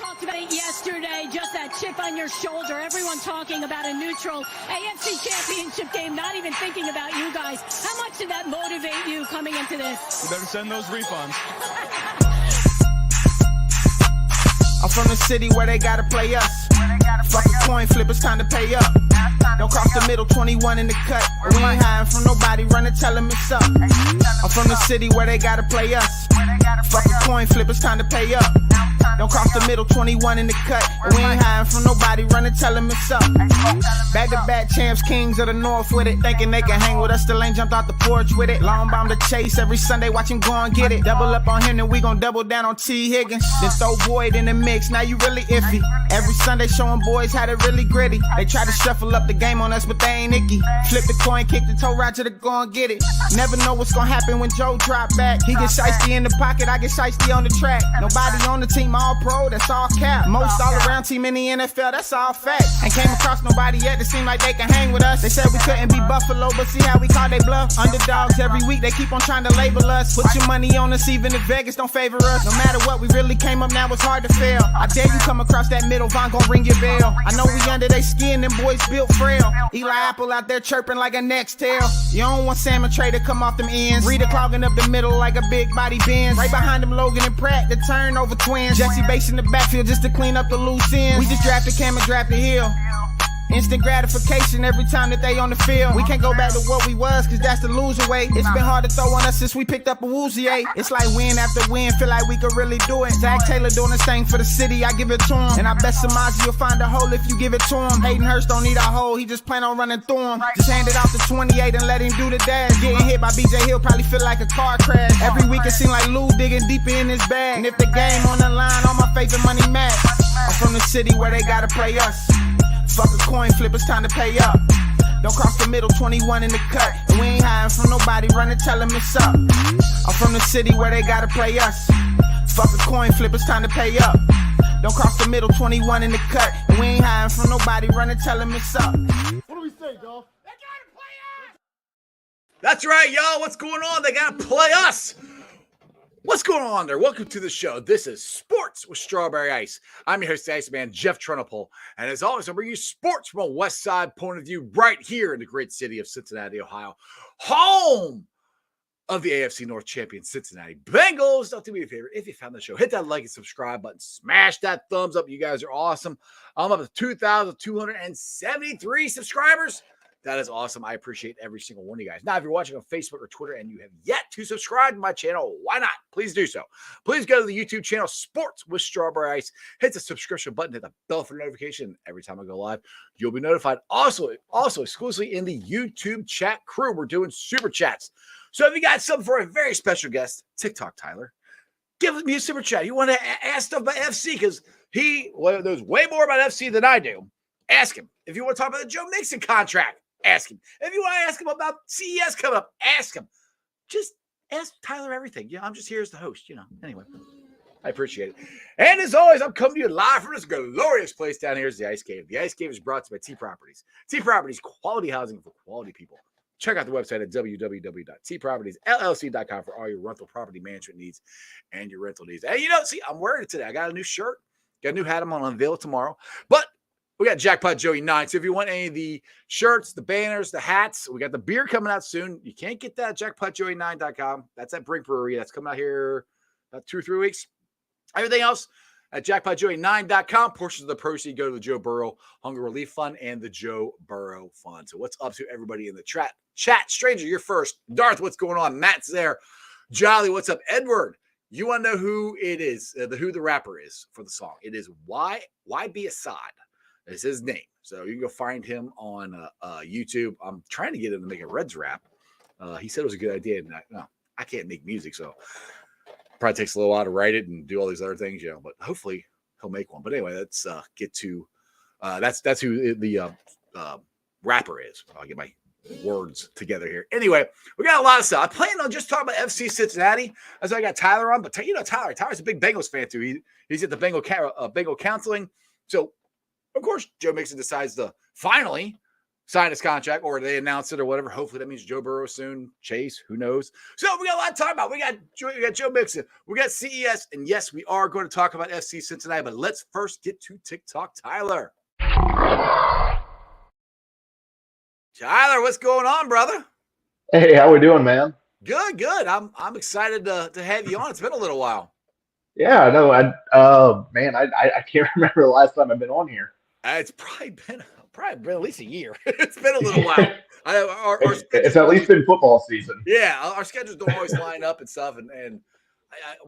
talked about it yesterday, just that chip on your shoulder. Everyone talking about a neutral AFC championship game, not even thinking about you guys. How much did that motivate you coming into this? You better send those refunds. I'm from the city where they gotta play us. Fuck a coin flip, it's time to pay up. Don't cross the middle, 21 in the cut. We ain't hiding from nobody, run and tell them it's up. I'm from the city where they gotta play us. Fuck a coin flip, it's time to pay up. Don't cross the middle, 21 in the cut. We ain't hiding from nobody, run and tell them it's up. Back-to-back champs, kings of the north with it. Thinking they can hang with us, still ain't jumped out the porch with it. Long bomb to chase, every Sunday watch him go and get it. Double up on him, then we gon' double down on T. Higgins. Then throw Boyd in the mix, now you really iffy. Every Sunday showing boys how to really gritty. They try to shuffle up the game on us, but they ain't icky. Flip the coin, kick the toe right to the go and get it. Never know what's gonna happen when Joe drop back. He get shiesty in the pocket, I get shiesty on the track. Nobody on the team all pro, that's all cap. Most all around team in the NFL, that's all fact. Ain't came across nobody yet that seem like they can hang with us. They said we couldn't be Buffalo, but see how we call they bluff. Underdogs every week, they keep on trying to label us. Put your money on us, even if Vegas don't favor us. No matter what, we really came up, now it's hard to fail. I dare you come across that middle, Von gon' ring your bell. I know we under they skin, them boys built frail. Eli Apple out there chirping like a next tail. You don't want Salmon Trey to come off them ends. Rita clogging up the middle like a big body Benz. Right behind them Logan and Pratt, the turnover twins. Jesse Bates in the backfield just to clean up the loose ends. We just drafted Cam and drafted Hill. Instant gratification every time that they on the field. We can't go back to what we was, cause that's the loser way. It's been hard to throw on us since we picked up a Woozier. It's like win after win, feel like we could really do it. Zach Taylor doing his thing for the city, I give it to him. And I bet Samaji will find a hole if you give it to him. Hayden Hurst don't need a hole, he just plan on running through him. Just hand it out to 28 and let him do the dash. Getting hit by BJ Hill probably feel like a car crash. Every week it seem like Lou digging deeper in his bag. And if the game on the line, all my favorite money match. I'm from the city where they gotta play us. Fuck a coin flip, it's time to pay up. Don't cross the middle, 21 in the cut. And we ain't hiding from nobody, run and tell them it's up. I'm from the city where they gotta play us. Fuck a coin flip, it's time to pay up. Don't cross the middle, 21 in the cut. And we ain't hiding from nobody, run and tell them it's up. What do we say, dog? They gotta play us! That's right, y'all. What's going on? They gotta play us. What's going on there? Welcome to the show. This is Sports with Strawberry Ice. I'm your host, the Iceman, Jeff Trunapole. And as always, I bring you sports from a West Side point of view right here in the great city of Cincinnati, Ohio. Home of the AFC North champion Cincinnati Bengals. Don't do me a favor. If you found the show, hit that like and subscribe button. Smash that thumbs up. You guys are awesome. I'm up to 2,273 subscribers. That is awesome. I appreciate every single one of you guys. Now, if you're watching on Facebook or Twitter and you have yet to subscribe to my channel, why not? Please do so. Please go to the YouTube channel, Sports with Strawberry Ice. Hit the subscription button, hit the bell for notification. Every time I go live, you'll be notified. Also exclusively in the YouTube chat crew, we're doing super chats. So if you got something for a very special guest, TikTok Tyler, give me a super chat. You want to ask stuff about FC because he knows way more about FC than I do. Ask him. If you want to talk about the Joe Mixon contract, ask him. If you want to ask him about CES coming up, ask him. Just ask Tyler everything. Yeah, I'm just here as the host, Anyway, I appreciate it. And as always, I'm coming to you live from this glorious place down here is the Ice Cave. The Ice Cave is brought to you by T Properties. T Properties, quality housing for quality people. Check out the website at www.tpropertiesllc.com for all your rental property management needs and your rental needs. And I'm wearing it today. I got a new shirt. Got a new hat. I'm on unveil tomorrow. But we got Jackpot Joey 9. So if you want any of the shirts, the banners, the hats, we got the beer coming out soon. You can't get that at jackpotjoey9.com. That's at Brink Brewery. That's coming out here about 2 or 3 weeks. Everything else at jackpotjoey9.com. Portions of the proceeds go to the Joe Burrow Hunger Relief Fund and the Joe Burrow Fund. So what's up to everybody in the chat? Stranger, you're first. Darth, what's going on? Matt's there. Jolly, what's up? Edward, you want to know who it is, who the rapper is for the song. It is YB Assad. Is his name. So you can go find him on YouTube. I'm trying to get him to make a Reds rap. He said it was a good idea. And I can't make music, so probably takes a little while to write it and do all these other things, but hopefully he'll make one. But anyway, let's get to that's who the rapper is. I'll get my words together here. Anyway, we got a lot of stuff. I plan on just talking about FC Cincinnati. That's why I got Tyler on. But Tyler's a big Bengals fan too. He's at the Bengal counseling. So of course, Joe Mixon decides to finally signed his contract, or they announced it or whatever. Hopefully that means Joe Burrow soon, Chase, who knows. So we got a lot to talk about. We got Joe Mixon, we got CES, and yes, we are going to talk about FC Cincinnati, but let's first get to TikTok Tyler. Tyler, what's going on, brother? Hey, how we doing, man? Good. I'm excited to have you on. It's been a little while. Yeah, no, I can't remember the last time I've been on here. It's probably been at least a year. It's been a little while. It's at least been football season. Yeah, our schedules don't always line up and stuff, and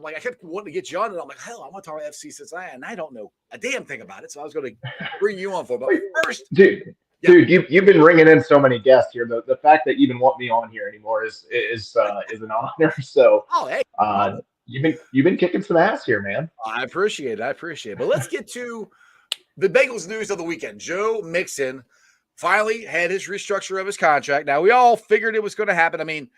I kept wanting to get you on, and I'm like, hell, I want to talk about FC Cincinnati, and I don't know a damn thing about it, so I was going to bring you on for it. But first, dude, you've been ringing in so many guests here. The fact that you even want me on here anymore is an honor. So, hey, you've been kicking some ass here, man. I appreciate it. But let's get to the Bengals news of the weekend. Joe Mixon finally had his restructure of his contract. Now, we all figured it was going to happen. I mean,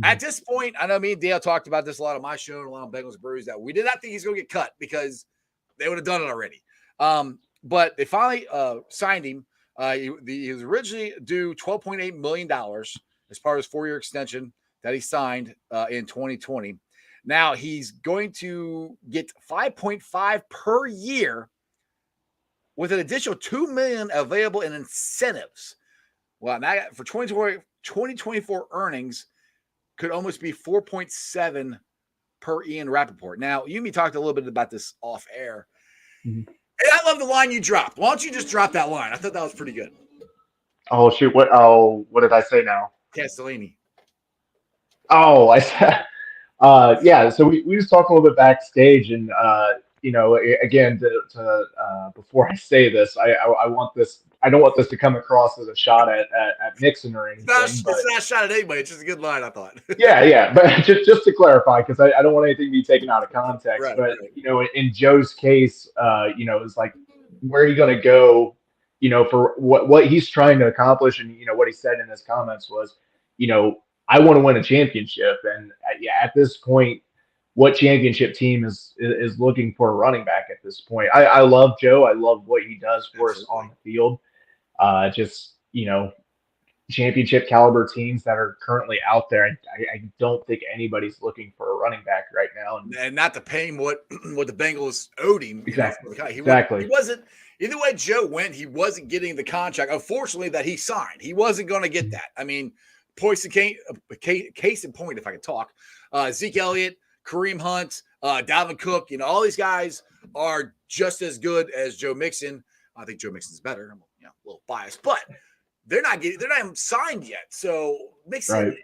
at this point, I know me and Dale talked about this a lot on my show and a lot on Bengals Brews, that we did not think he's going to get cut because they would have done it already. But they finally signed him. He was originally due $12.8 million as part of his 4-year extension that he signed in 2020. Now he's going to get 5.5 per year with an additional $2 million available in incentives. Well, now for 2024 earnings could almost be 4.7 per Ian Rappaport. Now, you and me talked a little bit about this off air. Mm-hmm. And I love the line you dropped. Why don't you just drop that line? I thought that was pretty good. Oh, shoot. What did I say now? Castellini. Oh, I said, yeah. So we was talking a little bit backstage, and again, to before I say this, I want this. I don't want this to come across as a shot at Mixon or anything. It's not a shot at anybody. It's just a good line, I thought. yeah. But just to clarify, because I don't want anything to be taken out of context. Right, but in Joe's case, it's like, where are you going to go? For what he's trying to accomplish, and what he said in his comments was, I want to win a championship, and at this point, what championship team is looking for a running back at this point? I love Joe. I love what he does for us on the field. Championship caliber teams that are currently out there. I don't think anybody's looking for a running back right now, and not to pay him what the Bengals owed him. Exactly. He wasn't. Either way Joe went, he wasn't getting the contract, unfortunately, that he signed. He wasn't going to get that. I mean, case in point, if I could talk, Zeke Elliott, Kareem Hunt, Dalvin Cook, all these guys are just as good as Joe Mixon. I think Joe Mixon's better. I'm a little biased, but they're not even signed yet. So Mixon, right.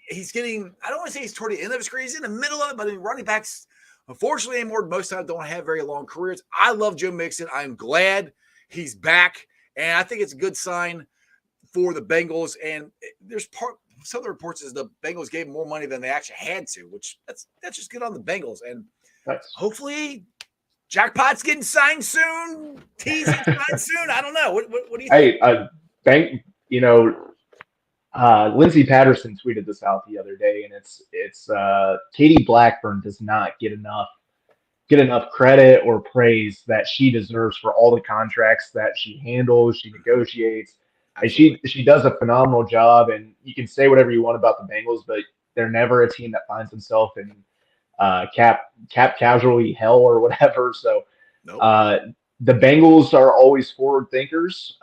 He's getting, I don't want to say he's toward the end of his career. He's in the middle of it, but running backs, unfortunately, anymore, most times don't have very long careers. I love Joe Mixon. I'm glad he's back, and I think it's a good sign for the Bengals. And there's some of the reports is the Bengals gave more money than they actually had to, which that's just good on the Bengals. And hopefully Jackpot's getting signed soon. T's getting signed soon. I don't know. What do you think? Lindsey Patterson tweeted this out the other day, and it's Katie Blackburn does not get enough credit or praise that she deserves for all the contracts that she handles, she negotiates. And she does a phenomenal job, and you can say whatever you want about the Bengals, but they're never a team that finds themselves in cap casualty hell or whatever. So nope. The Bengals are always forward thinkers.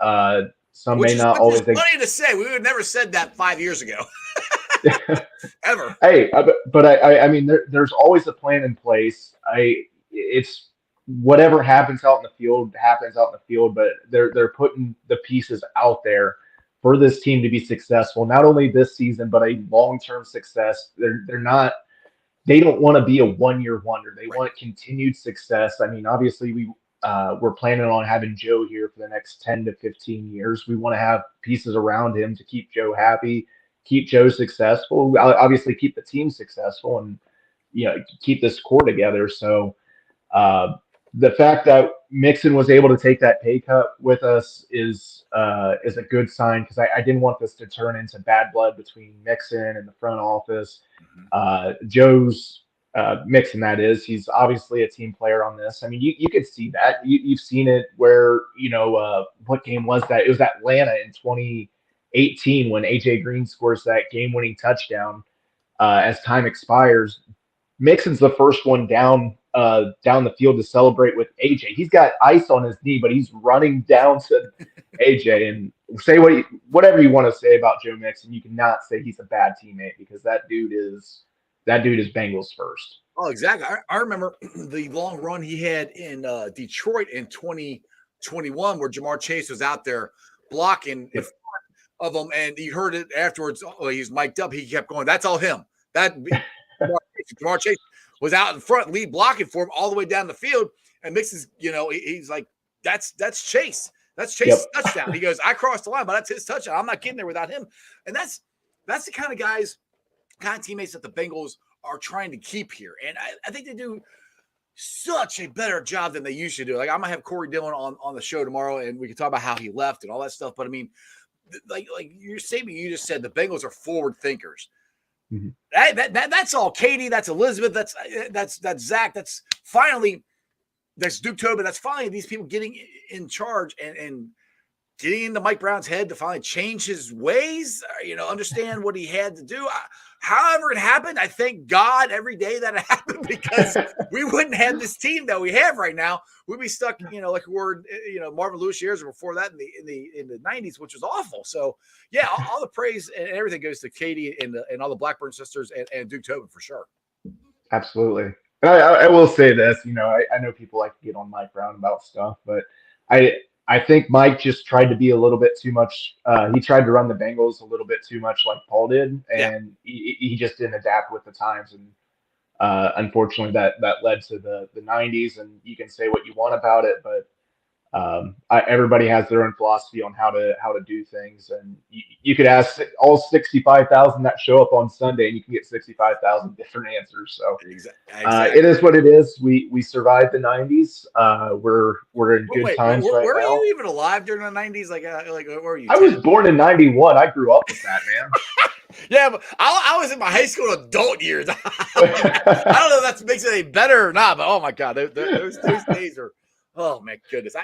Some may not always. Funny to say, we would have never said that 5 years ago, ever. Hey, but I mean, there's always a plan in place. It's whatever happens out in the field happens out in the field, but they're putting the pieces out there for this team to be successful, not only this season, but a long-term success. They don't want to be a one-year wonder. They want continued success. I mean, obviously we're planning on having Joe here for the next 10 to 15 years. We want to have pieces around him to keep Joe happy, keep Joe successful, obviously keep the team successful, and keep this core together. So the fact that Mixon was able to take that pay cut with us is a good sign, because I didn't want this to turn into bad blood between Mixon and the front office. Joe's Mixon, that is, he's obviously a team player on this. I mean, you could see that. You've seen it where, what game was that? It was Atlanta in 18 when AJ Green scores that game-winning touchdown as time expires. Mixon's the first one down the field to celebrate with AJ. He's got ice on his knee, but he's running down to AJ. And say whatever you want to say about Joe Mixon, you cannot say he's a bad teammate because that dude is Bengals first. Oh, exactly. I remember the long run he had in Detroit in 2021 where Jamar Chase was out there blocking in front of him, and you heard it afterwards. Oh, he's mic'd up. He kept going, that's all him. Jamar Chase was out in front, lead blocking for him all the way down the field. And Mixon's, he's like, that's Chase. That's Chase's touchdown. He goes, I crossed the line, but that's his touchdown. I'm not getting there without him. And that's the kind of teammates that the Bengals are trying to keep here. And I think they do such a better job than they usually do. Like, I'm going to have Corey Dillon on the show tomorrow, and we can talk about how he left and all that stuff. But, I mean, like you just said, the Bengals are forward thinkers. Mm-hmm. That's all Katie. That's Elizabeth. That's Zach. That's Duke Tobin. That's finally these people getting in charge and getting into Mike Brown's head to finally change his ways, understand what he had to do. However it happened, I thank God every day that it happened because we wouldn't have this team that we have right now. We'd be stuck, like we were, Marvin Lewis years before that in the 90s, which was awful. So yeah, all the praise and everything goes to Katie and all the Blackburn sisters and Duke Tobin for sure. Absolutely. I will say this, I know people like to get on Mike Brown about stuff, but I think Mike just tried to be a little bit too much. He tried to run the Bengals a little bit too much like Paul did, and he just didn't adapt with the times. And unfortunately, that led to the 90s. And you can say what you want about it, but everybody has their own philosophy on how to do things. And you could ask all 65,000 that show up on Sunday, and you can get 65,000 different answers. So exactly. It is what it is. We survived the 90s. We're in good times right now. Were you even alive during the 90s? Like where were you? I was born in 91. I grew up with that, man. Yeah, but I was in my high school adult years. I don't know if that makes it any better or not, but oh my God, those days are. Oh my goodness!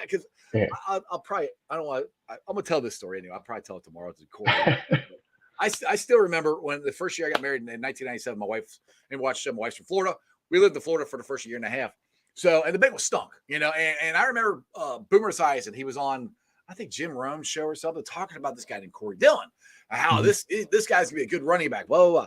I'll probably. I don't want. I'm gonna tell this story anyway. I'll probably tell it tomorrow to Corey. I still remember when the first year I got married in 1997. My wife's from Florida. We lived in Florida for the first year and a half. So, and the Bengals stunk, and I remember Boomer Esiason. He was on, I think, Jim Rome's show or something, talking about this guy named Corey Dillon. How this guy's gonna be a good running back. Blah, blah, blah.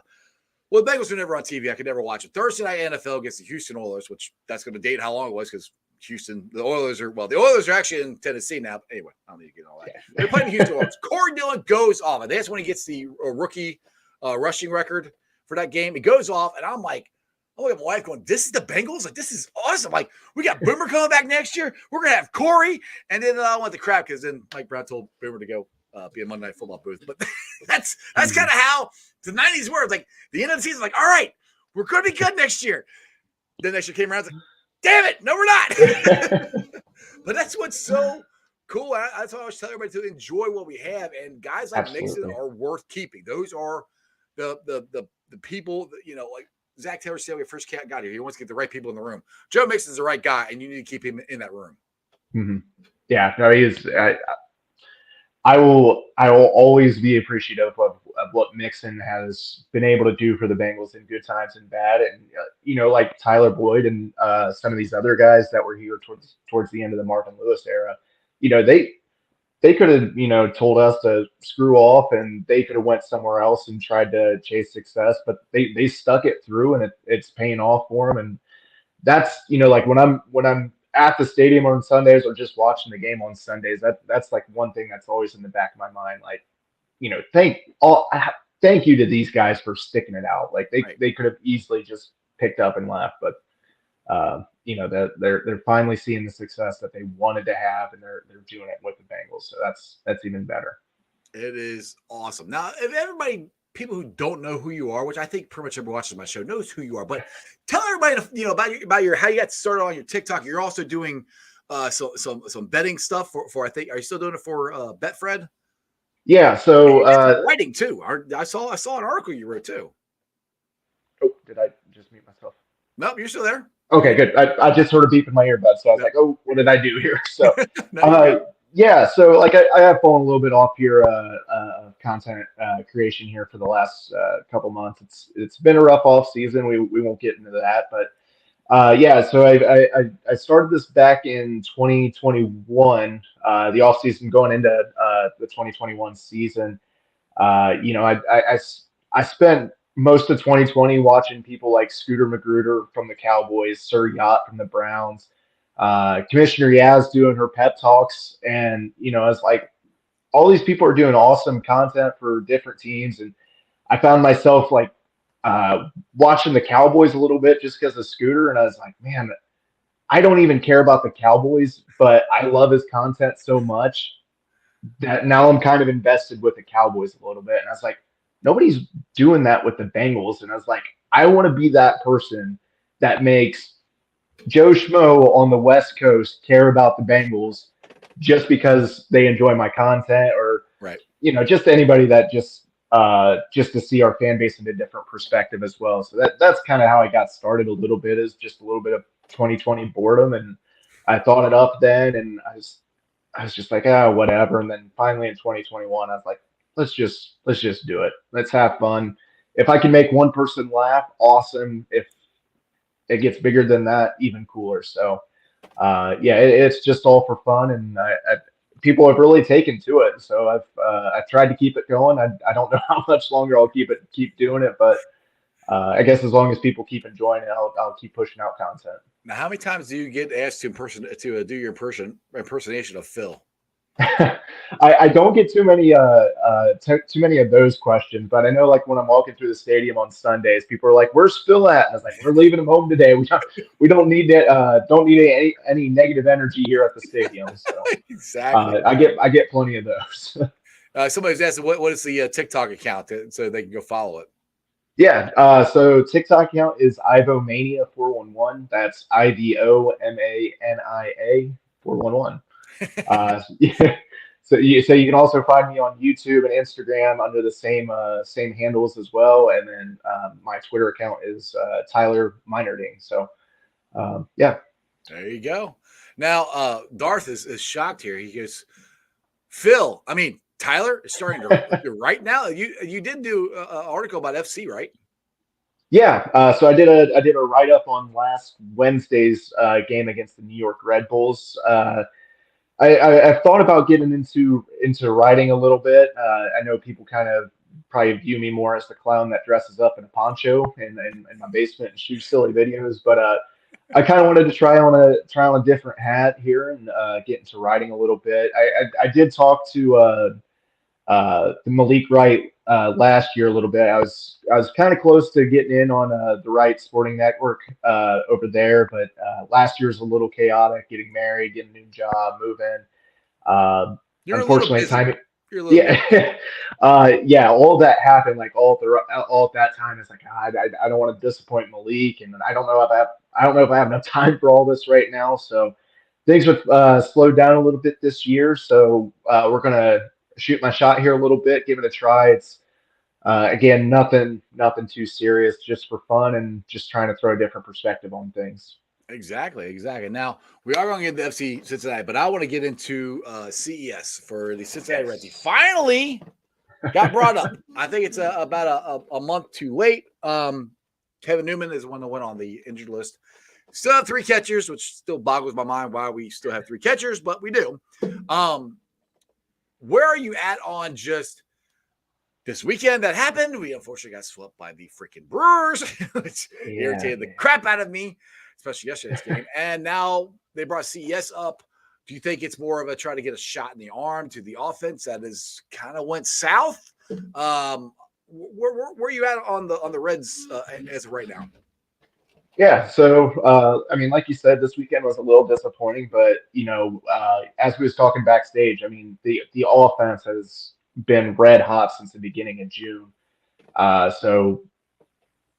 Well, the Bengals were never on TV. I could never watch it. Thursday night NFL against the Houston Oilers, which that's going to date how long it was because Houston, the Oilers are actually in Tennessee now. Anyway, I don't need to get all that. They're playing the Houston Oilers. Corey Dillon goes off, and that's when he gets the rookie rushing record for that game. He goes off, and I'm like, look at my wife going, this is the Bengals? Like, this is awesome. Like, we got Boomer coming back next year. We're going to have Corey. And then I went to crap because then Mike Brown told Boomer to go be a Monday Night Football booth. But that's kind of how the 90s were. Like, the end of the season, like, all right, we're going to be good next year. Then next year came around, it's like, damn it, no, we're not. But that's what's so cool. That's why I always tell everybody to enjoy what we have. And guys like Mixon are worth keeping. Those are the people that, like Zach Taylor said when we first got here. He wants to get the right people in the room. Joe Mixon's the right guy, and you need to keep him in that room. Mm-hmm. Yeah, no, he is. I will always be appreciative of what Mixon has been able to do for the Bengals in good times and bad. And, like Tyler Boyd and some of these other guys that were here towards the end of the Marvin Lewis era, they could have, told us to screw off and they could have went somewhere else and tried to chase success, but they stuck it through and it's paying off for them. And that's, like when I'm at the stadium on Sundays or just watching the game on Sundays, that's like one thing that's always in the back of my mind. Like, thank you to these guys for sticking it out. Like they could have easily just picked up and left, but they're finally seeing the success that they wanted to have, and they're doing it with the Bengals. So that's even better. It is awesome. Now, if people who don't know who you are, which I think pretty much everyone watching my show knows who you are, but tell everybody about your how you got started on your TikTok. You're also doing some betting stuff for I think, are you still doing it for Betfred? Yeah. So writing too. I saw an article you wrote too. Oh, did I just mute myself? Nope, you're still there. Okay, good. I just sort of beeped in my earbud, so I was like, oh, what did I do here? So Yeah, so like I have fallen a little bit off your content creation here for the last couple months. It's been a rough off season. We won't get into that, but yeah. So I started this back in 2021, the off season going into the 2021 season. I spent most of 2020 watching people like Scooter Magruder from the Cowboys, Sir Yacht from the Browns, Commissioner Yaz doing her pep talks, and it's like all these people are doing awesome content for different teams, and I found myself like watching the Cowboys a little bit just because of Scooter, and I was like, man, I don't even care about the Cowboys, but I love his content so much that now I'm kind of invested with the Cowboys a little bit. And I was like, nobody's doing that with the Bengals. And I was like, I want to be that person that makes Joe Schmo on the West Coast care about the Bengals just because they enjoy my content, or Right. just anybody that just to see our fan base in a different perspective as well. So that's kind of how I got started a little bit, is just a little bit of 2020 boredom. And I thought it up then, and I was just like, whatever. And then finally in 2021, I was like, let's just do it. Let's have fun. If I can make one person laugh, awesome. If it gets bigger than that, even cooler. So, yeah, it's just all for fun, and people have really taken to it. So I've tried to keep it going. I don't know how much longer I'll keep doing it, but I guess as long as people keep enjoying it, I'll keep pushing out content. Now, how many times do you get asked to do your impersonation of Phil? I don't get too many too many of those questions, but I know like when I'm walking through the stadium on Sundays, people are like, "Where's Phil at?" And I was like, "We're leaving him home today. We don't need that. Don't need any negative energy here at the stadium." So Exactly. I get plenty of those. Somebody's asking what is the TikTok account so they can go follow it. Yeah. So TikTok account is Ivomania 411. That's IVOMANIA 411. Yeah. So you can also find me on YouTube and Instagram under the same handles as well, and then my Twitter account is Tyler Meinerding. So yeah. There you go. Now Darth is shocked here. He goes, Phil. I mean, Tyler is starting to write now. You did do an article about FC, right? Yeah. So I did a write up on last Wednesday's game against the New York Red Bulls. I've thought about getting into writing a little bit. I know people kind of probably view me more as the clown that dresses up in a poncho in my basement and shoots silly videos, but I kind of wanted to try on a different hat here and get into writing a little bit. I did talk to the Malik Wright last year a little bit. I was kind of close to getting in on the Wright Sporting Network over there, but last year was a little chaotic, getting married, getting a new job, moving. Unfortunately, timing. Yeah, yeah, all that happened like all at that time. It's like I don't want to disappoint Malik, and I don't know if I have enough time for all this right now. So things have slowed down a little bit this year. So we're gonna shoot my shot here a little bit, give it a try. It's again nothing too serious, just for fun and just trying to throw a different perspective on things. Exactly. Now we are going to get into FC Cincinnati, but I want to get into CES for the Cincinnati Reds. He finally got brought up. I think it's about a month too late. Kevin Newman is the one that went on the injured list. Still have 3 catchers, which still boggles my mind why we still have 3 catchers, but we do. Where are you at on just this weekend that happened? We unfortunately got swept by the freaking Brewers, which irritated the crap out of me, especially yesterday's game. And now they brought CES up. Do you think it's more of a try to get a shot in the arm to the offense that is kind of went south? Where are you at on the Reds as of right now? Yeah, so I mean, like you said, this weekend was a little disappointing, but as we was talking backstage, I mean, the offense has been red hot since the beginning of June. So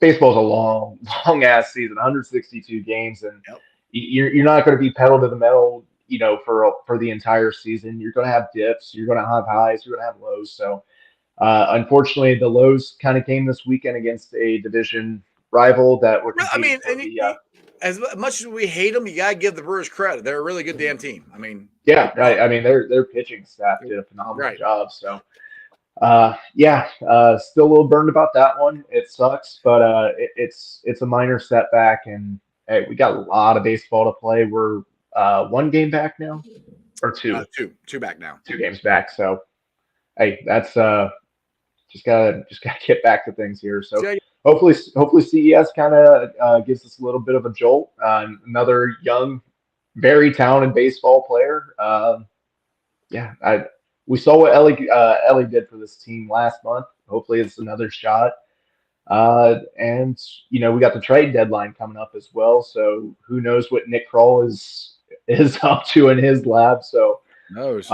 baseball's a long ass season, 162 games, and you're not going to be pedal to the metal, for the entire season. You're going to have dips, you're going to have highs, you're going to have lows. So unfortunately, the lows kind of came this weekend against a division rival that were. as much as we hate them, you gotta give the Brewers credit. They're a really good damn team. I mean, Yeah, right. I mean, their pitching staff did a phenomenal Right. job. So, still a little burned about that one. It sucks, but it's a minor setback, and hey, we got a lot of baseball to play. We're one game back now, or two, two back now. 2 games back. So, hey, that's just gotta get back to things here. So. Yeah. Hopefully CES kind of gives us a little bit of a jolt. Another young, very talented baseball player. We saw what Ellie did for this team last month. Hopefully, it's another shot. And we got the trade deadline coming up as well. So who knows what Nick Kroll is up to in his lab? So Knows.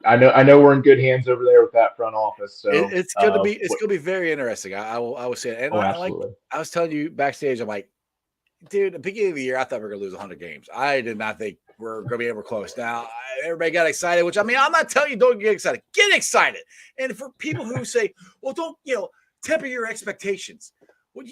I know we're in good hands over there with that front office. So it's gonna be very interesting. I will say it. And absolutely. I was telling you backstage, I'm like, dude, at the beginning of the year, I thought we were gonna lose 100 games. I did not think we're gonna be ever close. Now everybody got excited, which I mean, I'm not telling you don't get excited. Get excited. And for people who say, well, don't temper your expectations. Well,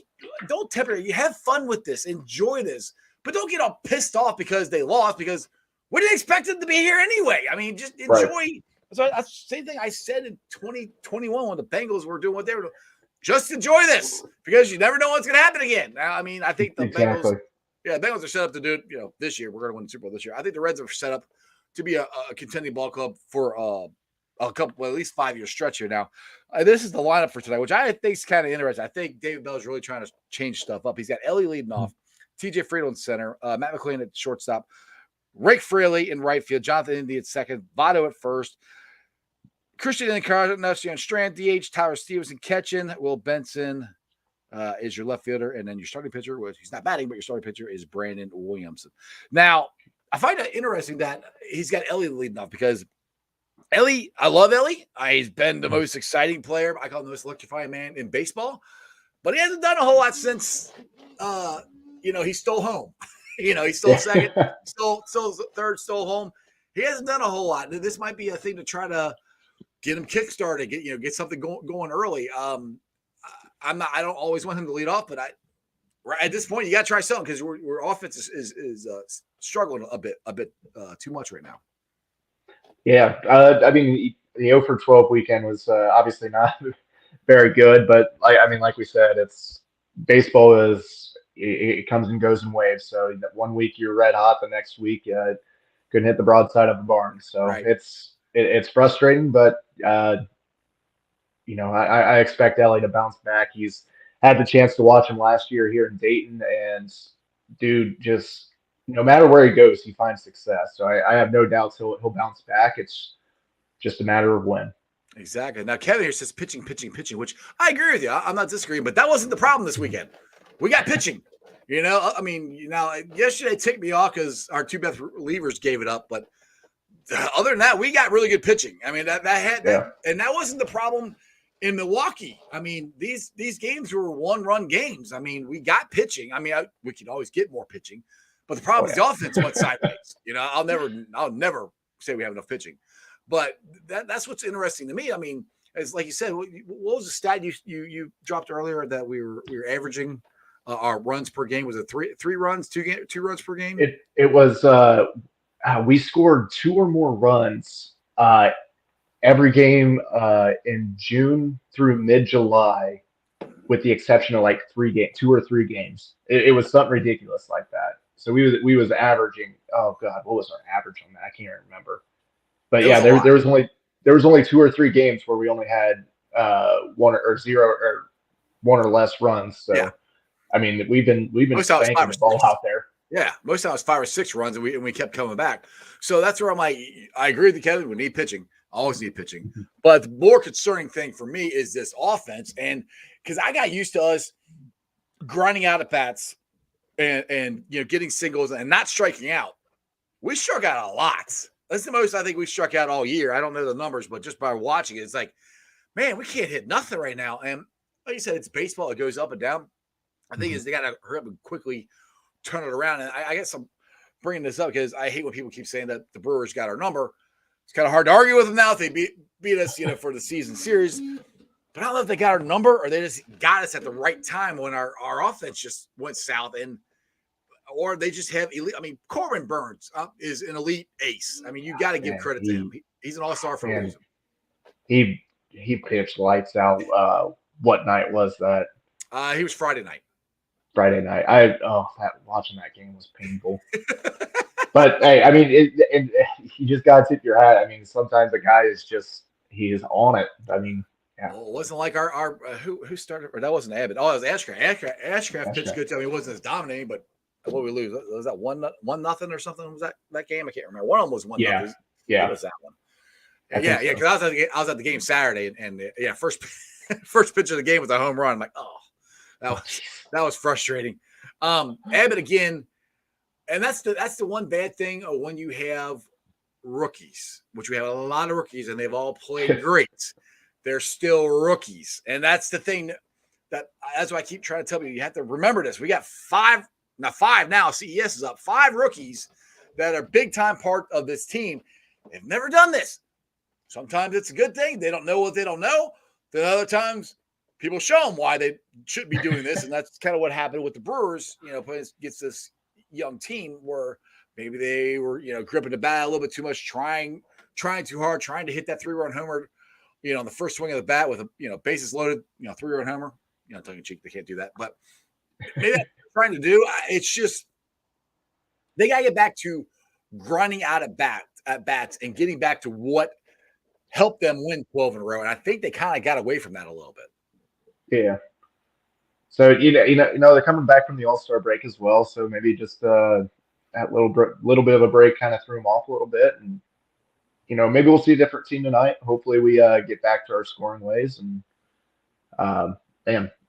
don't temper. You have fun with this. Enjoy this, but don't get all pissed off because they lost because. We didn't expect them to be here anyway. I mean, just enjoy. Right. So that's the same thing I said in 2021 when the Bengals were doing what they were doing. Just enjoy this because you never know what's going to happen again. Now, I mean, I think the Bengals are set up to do it. This year we're going to win the Super Bowl this year. I think the Reds are set up to be a contending ball club for a couple, at least 5-year stretch here. Now, this is the lineup for tonight, which I think is kind of interesting. I think David Bell is really trying to change stuff up. He's got Ellie leading off, T.J. Friedl in center, Matt McLean at shortstop. Rick Fraley in right field, Jonathan Indy at second, Votto at first, Christian Encarnacion on Strand, DH, Tyler Stevenson catching, Will Benson is your left fielder, and then your starting pitcher, which he's not batting, but your starting pitcher is Brandon Williamson. Now, I find it interesting that he's got Ellie leading off because Ellie, I love Ellie. He's been the most exciting player. I call him the most electrifying man in baseball, but he hasn't done a whole lot since, he stole home. He stole second, stole third, stole home. He hasn't done a whole lot. This might be a thing to try to get him kickstarted, get something going early. I don't always want him to lead off, but at this point you got to try something because our offense is struggling a bit too much right now. Yeah, I mean the 0 for 12 weekend was obviously not very good, but like we said, it's baseball is. It comes and goes in waves. So that 1 week you're red hot, the next week couldn't hit the broadside of the barn. So right. It's frustrating, but I expect Ellie to bounce back. He's had the chance to watch him last year here in Dayton, and dude, just no matter where he goes, he finds success. So I have no doubts he'll bounce back. It's just a matter of when. Exactly. Now Kevin here says pitching, which I agree with you. I'm not disagreeing, but that wasn't the problem this weekend. We got pitching, I mean, yesterday ticked me off because our 2 best relievers gave it up. But other than that, we got really good pitching. I mean, that wasn't the problem in Milwaukee. I mean, these games were 1-run games. I mean, we got pitching. I mean, we could always get more pitching, but the problem is the offense went sideways. I'll never say we have enough pitching, but that's what's interesting to me. I mean, as like you said, what was the stat you dropped earlier that we were averaging? Our runs per game was it three runs, two runs per game? It was we scored 2 or more runs every game in June through mid-July, with the exception of like 2 or 3 games. It was something ridiculous like that. So we was averaging. Oh God, what was our average on that? I can't remember. But there was only 2 or 3 games where we only had 1 or 0 or 1 or less runs. So. Yeah. I mean, we've been spanking the ball out there. Yeah, most times 5 or 6 runs, and we kept coming back. So that's where I'm like, I agree with you, Kevin. We need pitching. Always need pitching. But the more concerning thing for me is this offense, and because I got used to us grinding out at bats and getting singles and not striking out. We struck out a lot. That's the most I think we struck out all year. I don't know the numbers, but just by watching it, it's like, man, we can't hit nothing right now. And like you said, it's baseball. It goes up and down. I think is they got to hurry up and quickly turn it around. And I guess I'm bringing this up because I hate when people keep saying that the Brewers got our number. It's kind of hard to argue with them now if they beat us, for the season series. But I don't know if they got our number or they just got us at the right time when our offense just went south. And or they just have elite. I mean, Corbin Burns is an elite ace. I mean, you got to give Man, credit to him. He's an all-star for a man, reason. he pitched lights out. What night was that? He was Friday night. Friday night. Watching that game was painful. But hey, I mean, you just gotta tip your hat. I mean, sometimes a guy he is on it. I mean, yeah. Well, it wasn't like our who started, or that wasn't Abbott. Oh, it was Ashcraft. Ashcraft pitched good. I mean, it wasn't as dominating, but what we lose was that 1-0 or something? Was that game? I can't remember. One of them was 1-0. Yeah, it was that one. Yeah. Because I was at the game Saturday, and first pitch of the game was a home run. I'm like, oh, that was frustrating. Abbott again, and that's the one bad thing when you have rookies, which we have a lot of rookies, and they've all played great. They're still rookies, and that's the thing that's why I keep trying to tell you have to remember this. We got five now. CES is up 5 rookies that are big time part of this team. They've never done this. Sometimes it's a good thing. They don't know what they don't know. Then other times people show them why they should be doing this. And that's kind of what happened with the Brewers, against this young team where maybe they were, gripping the bat a little bit too much, trying too hard, trying to hit that 3-run homer, on the first swing of the bat with a, bases loaded, 3-run homer, tongue in cheek, they can't do that. But maybe that's what they're trying to do. It's just, they got to get back to grinding out at bats and getting back to what helped them win 12 in a row. And I think they kind of got away from that a little bit. Yeah. So, they're coming back from the All-Star break as well. So maybe just that little bit of a break kind of threw them off a little bit. And, maybe we'll see a different team tonight. Hopefully we get back to our scoring ways. And,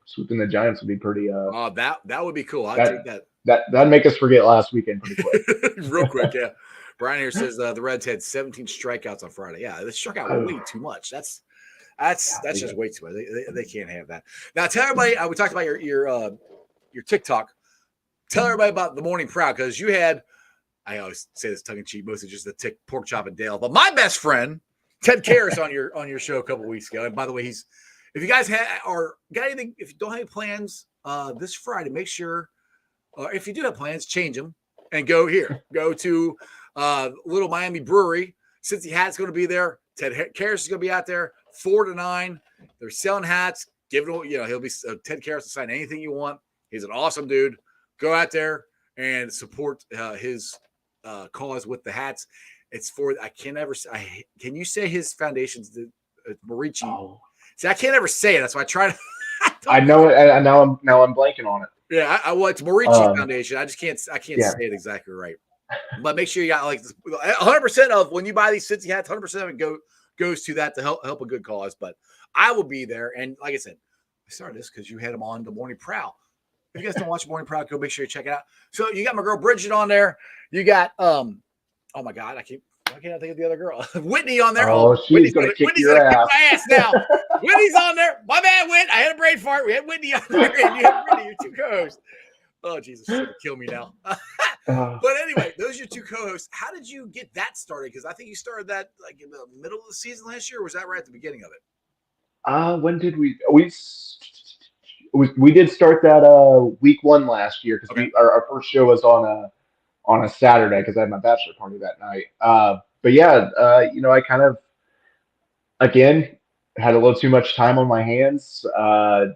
swooping the Giants would be pretty. That would be cool. I'd take that. That'd make us forget last weekend pretty quick. Real quick, yeah. Brian here says the Reds had 17 strikeouts on Friday. Yeah, they struck out way too much. That's just way too much. They can't have that. Now tell everybody. We talked about your TikTok. Tell everybody about the Morning Proud because you had. I always say this tongue in cheek, mostly just the pork chop and Dale. But my best friend Ted Karras on your show a couple weeks ago. And by the way, if you guys got anything, if you don't have any plans this Friday, make sure. If you do have plans, change them and go to Little Miami Brewery. Cincy Hat's going to be there. Ted Karras is going to be out there 4 to 9. They're selling hats. He'll be Ted Karras to sign anything you want. He's an awesome dude. Go out there and support his cause with the hats. It's for can you say his foundation's the Marici? Oh. See, I can't ever say it. That's why I try to. I know it, and now I'm blanking on it. Yeah, it's Marici Foundation. I can't say it exactly right. But make sure you got 100% of when you buy these Cincy hats, 100% of it goes to that to help a good cause. But I will be there. And like I said, I started this because you had them on the Morning Prowl. If you guys don't watch Morning Prowl, go make sure you check it out. So you got my girl Bridget on there. You got oh my God, why can't I think of the other girl? Whitney on there. Oh, she's gonna kick your ass. My ass now. Whitney's on there. My bad, Whit. I had a brain fart. We had Whitney on there, and you had Whitney, your 2 co-hosts. Oh, Jesus, she's gonna kill me now. But anyway, those are your 2 co-hosts. How did you get that started? Because I think you started that in the middle of the season last year, or was that right at the beginning of it? When did we did start that week 1 last year because our first show was on a Saturday because I had my bachelor party that night. But yeah, I kind of again had a little too much time on my hands. A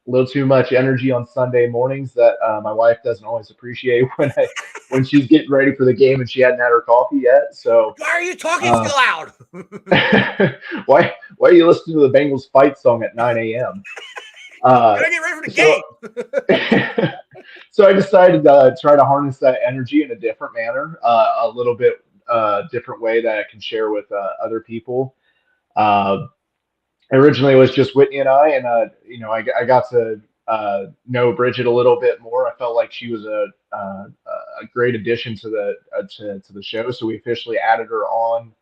little too much energy on Sunday mornings that my wife doesn't always appreciate when she's getting ready for the game and she hadn't had her coffee yet. So why are you talking so loud? why are you listening to the Bengals fight song at 9 a.m.? Gotta get ready for the game. So I decided to try to harness that energy in a different manner, a little bit different way that I can share with other people. Originally, it was just Whitney and I, and I got to know Bridget a little bit more. I felt like she was a great addition to the show, so we officially added her on.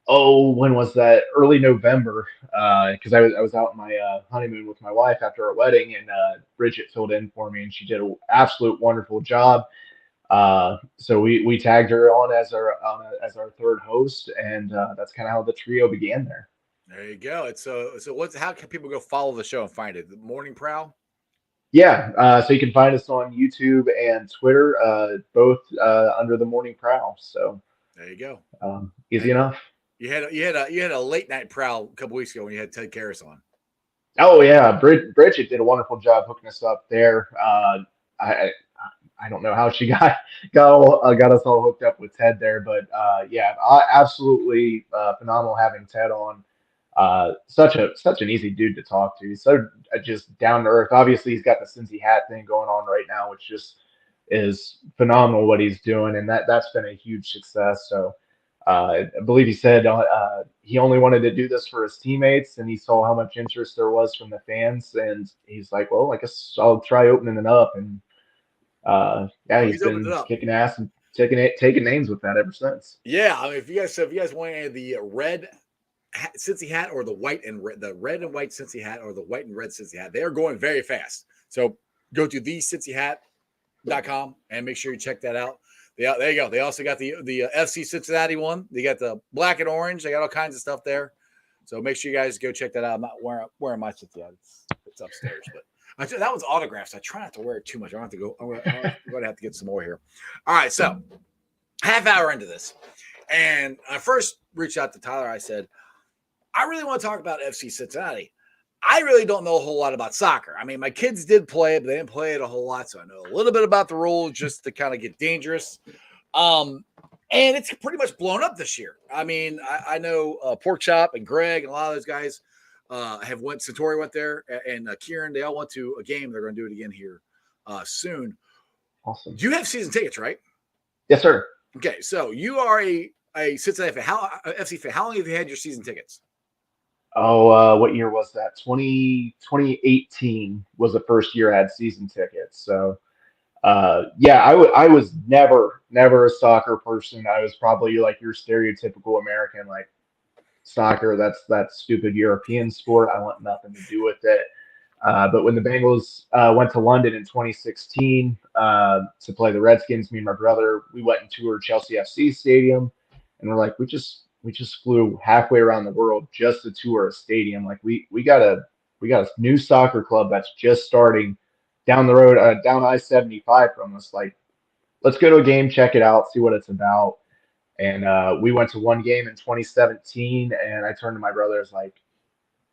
Oh, when was that? Early November, because I was out on my honeymoon with my wife after our wedding, and Bridget filled in for me, and she did an absolute wonderful job. So we tagged her on as our third host, and that's kind of how the trio began there. There you go. It's so how can people go follow the show and find it? The Morning Prowl? Yeah, so you can find us on YouTube and Twitter, both under the Morning Prowl. So There you go. easy enough. You had a late night prowl a couple weeks ago when you had Ted Karras on. Oh yeah, Bridget did a wonderful job hooking us up there. I I don't know how she got us all hooked up with Ted there, but yeah, absolutely phenomenal having Ted on. Such an easy dude to talk to. He's so just down to earth. Obviously, he's got the Cincy hat thing going on right now, which just is phenomenal what he's doing, and that's been a huge success. So I believe he said he only wanted to do this for his teammates, and he saw how much interest there was from the fans, and he's like, well, I guess I'll try opening it up. And yeah, He's he's opened it been up. kicking ass and taking names with that ever since. Yeah, I mean, if you guys want any of the red Cincy hat or the the red and white Cincy hat or the white and red Cincy hat, they are going very fast. So go to thecincyhat.com and make sure you check that out. There you go. They also got the FC Cincinnati one. They got the black and orange. They got all kinds of stuff there. So make sure you guys go check that out. I'm not wearing my Cincy hat. It's upstairs, but that was autographs. I try not to wear it too much. I'm going to have to get some more here. All right, so half hour into this, and I first reached out to Tyler. I said, I really want to talk about FC Cincinnati. I really don't know a whole lot about soccer. I mean, my kids did play it, but they didn't play it a whole lot, so I know a little bit about the rules just to kind of get dangerous. And it's pretty much blown up this year. I mean, I know Pork Chop and Greg and a lot of those guys have went. Satori went there, and Kieran. They all went to a game. They're going to do it again here soon. Awesome. You have season tickets, right? Yes, sir. Okay, so you are a Cincinnati fan. FC fan? How long have you had your season tickets? Oh, what year was that? 2018 was the first year I had season tickets. So, yeah, I was never a soccer person. I was probably like your stereotypical American, like soccer. That's that stupid European sport. I want nothing to do with it. But when the Bengals went to London in 2016 to play the Redskins, me and my brother, we went and toured Chelsea FC Stadium, and we're like, we just flew halfway around the world just to tour a stadium. Like we got a new soccer club that's just starting down the road, down I-75 from us. Like, let's go to a game, check it out, see what it's about. And we went to one game in 2017, and I turned to my brother, I was like,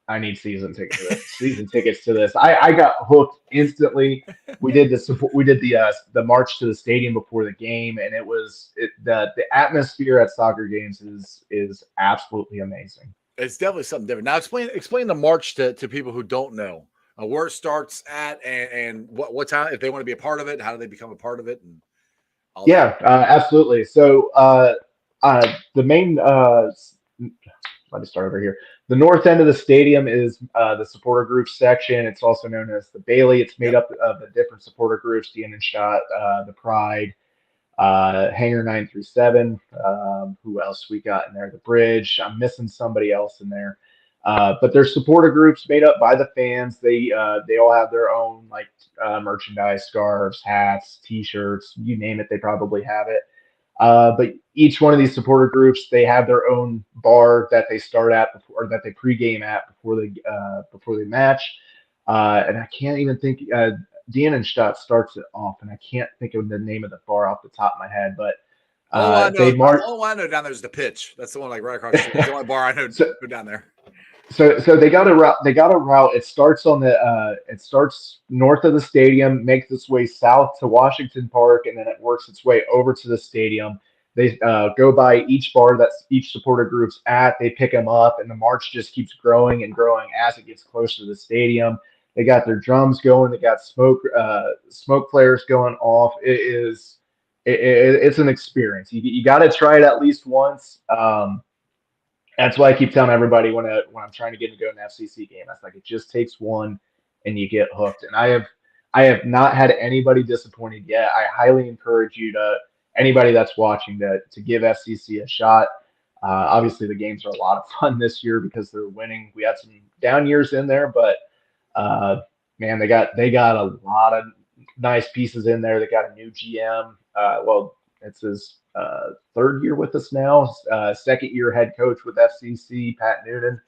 I need season tickets to this. I got hooked instantly. We did the march to the stadium before the game, and the atmosphere at soccer games is absolutely amazing. It's definitely something different. Now explain the march to people who don't know where it starts at and what time, if they want to be a part of it, how do they become a part of it? And all that. Absolutely. So the main let me start over here. The north end of the stadium is the supporter group section. It's also known as the Bailey. It's made up of the different supporter groups: the Innenstadt, the Pride, Hangar 937. Who else we got in there? The Bridge. I'm missing somebody else in there. But they're supporter groups made up by the fans. They all have their own merchandise, scarves, hats, T-shirts, you name it. They probably have it. But each one of these supporter groups, they have their own bar that they start at before, or that they pregame at before they match. And I can't even think. The Innenstadt starts it off, and I can't think of the name of the bar off the top of my head. But they march. All I know down there is the Pitch. That's the one like right across the street. That's the only bar I know go down there. So they got a route. It starts it starts north of the stadium, makes its way south to Washington Park, and then it works its way over to the stadium. They go by each bar that each supporter group's at. They pick them up, and the march just keeps growing and growing as it gets closer to the stadium. They got their drums going. They got smoke flares going off. It's an experience. You got to try it at least once. That's why I keep telling everybody when I'm trying to get to go to an FCC game. That's like, it just takes one, and you get hooked. And I have not had anybody disappointed yet. I highly encourage anybody that's watching to give FCC a shot. Obviously, the games are a lot of fun this year because they're winning. We had some down years in there, but man, they got a lot of nice pieces in there. They got a new GM. It's his third year with us now, second year head coach with FCC, Pat Noonan.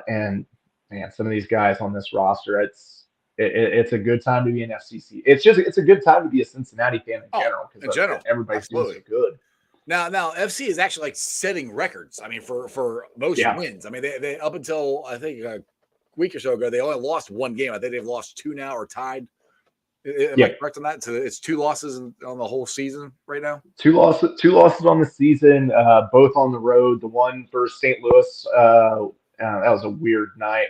And man, some of these guys on this roster, it's it's a good time to be an FCC. It's a good time to be a Cincinnati fan in general because everybody's doing so good. Now FC is actually like setting records. I mean, for most wins. I mean, they up until I think a week or so ago, they only lost one game. I think they've lost 2 now or tied. Am I correct on that? So it's 2 losses on the whole season right now. 2 losses on the season, both on the road. The one versus St. Louis, that was a weird night.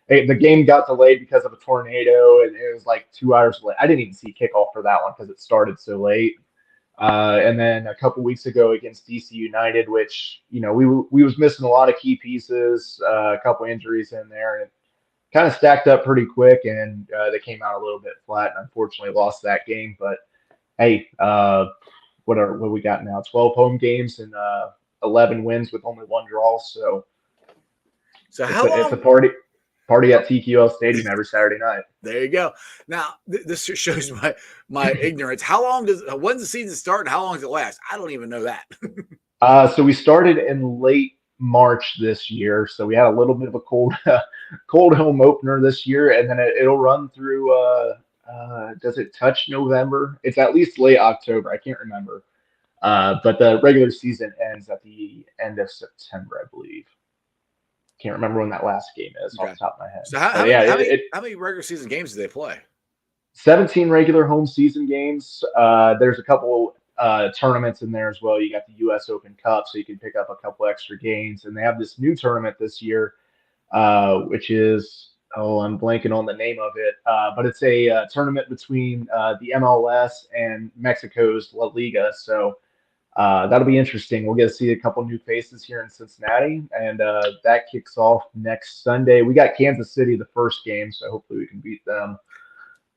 The game got delayed because of a tornado, and it was like 2 hours late. I didn't even see kickoff for that one because it started so late. And then a couple weeks ago against DC United, which we was missing a lot of key pieces, a couple injuries in there, and it kind of stacked up pretty quick, and they came out a little bit flat, and unfortunately lost that game. But hey, what we got now? 12 home games and 11 wins with only 1 draw. So it's a party at TQL Stadium every Saturday night. There you go. Now this shows my ignorance. When's the season start and how long does it last? I don't even know that. So we started in late March this year, so we had a little bit of a cold home opener this year, and then it'll run through. Does it touch November? It's at least late October. I can't remember. But the regular season ends at the end of September, I believe. Can't remember when that last game is off the top of my head. So how many regular season games do they play? 17 regular home season games. There's a couple tournaments in there as well. You got the U.S. Open Cup, so you can pick up a couple extra games. And they have this new tournament this year, which is, I'm blanking on the name of it, but it's a tournament between the MLS and Mexico's La Liga. So that'll be interesting. We'll get to see a couple new faces here in Cincinnati, and that kicks off next Sunday. We got Kansas City the first game, so hopefully we can beat them.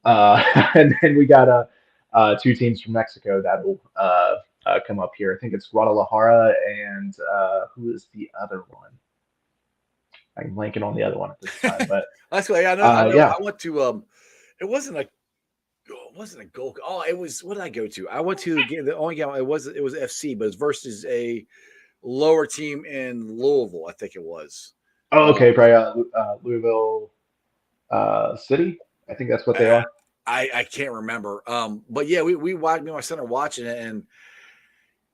And then we got 2 teams from Mexico that will come up here. I think it's Guadalajara and who is the other one? I'm blanking on the other one at this time, but that's why I know. I went to. It wasn't a goal. Oh, it was. What did I go to? I went to the game. The only game it was FC, but it's versus a lower team in Louisville. I think it was. Oh, okay, probably Louisville City. I think that's what they are. I can't remember. But yeah, me and my son are watching it, and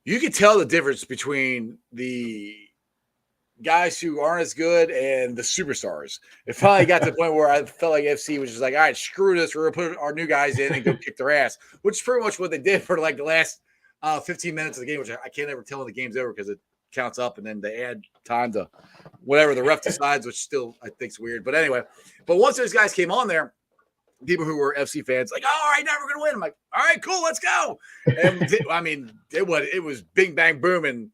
you can tell the difference between the guys who aren't as good and the superstars. It finally got to the point where I felt like FC was just like, all right, screw this. We're going to put our new guys in and go kick their ass, which is pretty much what they did for like the last 15 minutes of the game, which I can't ever tell when the game's over because it counts up and then they add time to whatever the ref decides, which still I think is weird. But anyway, once those guys came on there, people who were FC fans like, oh, all right, now we're going to win. I'm like, all right, cool, let's go. And I mean, it was bing, bang, boom, and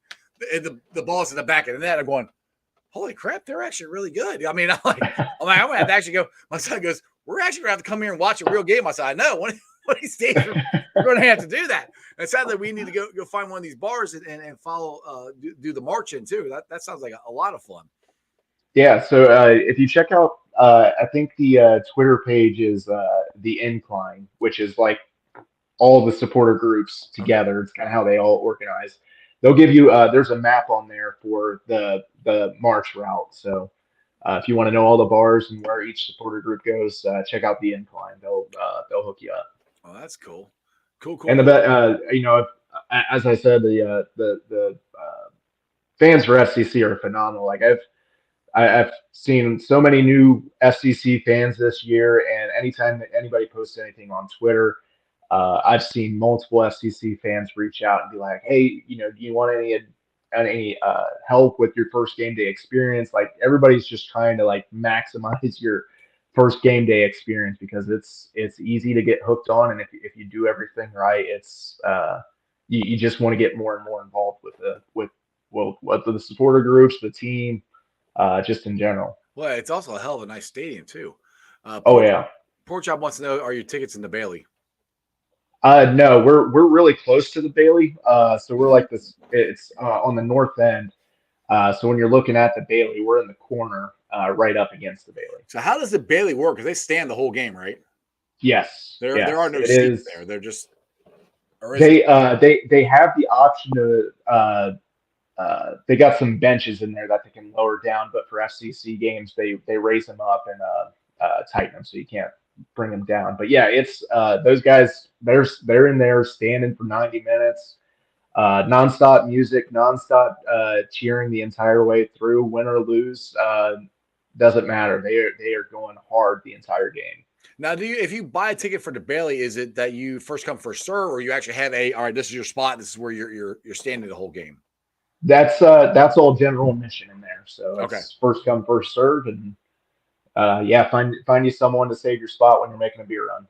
the ball's in the back of the net. I'm going, holy crap, they're actually really good. I mean, I'm going to have to actually go. My son goes, we're actually going to have to come here and watch a real game. I said, I know. One of these days, we're going to have to do that. And sadly, we need to go find one of these bars and follow, do the march in too. That sounds like a lot of fun. Yeah. So if you check out, I think the Twitter page is The Incline, which is like all the supporter groups together. It's kind of how they all organize. They'll give you there's a map on there for the march route. So if you want to know all the bars and where each supporter group goes, check out The Incline. They'll hook you up. Oh, that's cool. Cool. And as I said, the fans for FCC are phenomenal. Like I've seen so many new FCC fans this year, and anytime that anybody posts anything on Twitter, I've seen multiple FCC fans reach out and be like, "Hey, do you want any help with your first game day experience?" Like everybody's just trying to like maximize your first game day experience because it's easy to get hooked on, and if you do everything right, it's you just want to get more and more involved with the supporter groups, the team, just in general. Well, it's also a hell of a nice stadium too. Pork Chop wants to know: are your tickets in the Bailey? No, we're really close to the Bailey. So we're like this. It's on the north end. So when you're looking at the Bailey, we're in the corner, right up against the Bailey. So how does the Bailey work? Because they stand the whole game, right? Yes. There are no seats there. They're just. They have the option to. They got some benches in there that they can lower down, but for FCC games, they raise them up and tighten them so you can't bring them down. But yeah, it's those guys. They're in there standing for 90 minutes, nonstop music, nonstop cheering the entire way through, win or lose. Doesn't matter. They are going hard the entire game. Now, if you buy a ticket for the Bailey, is it that you first come first serve, or you actually have all right, this is your spot, this is where you're standing the whole game? That's all general admission in there. So it's okay. First come first serve, and yeah, find you someone to save your spot when you're making a beer run.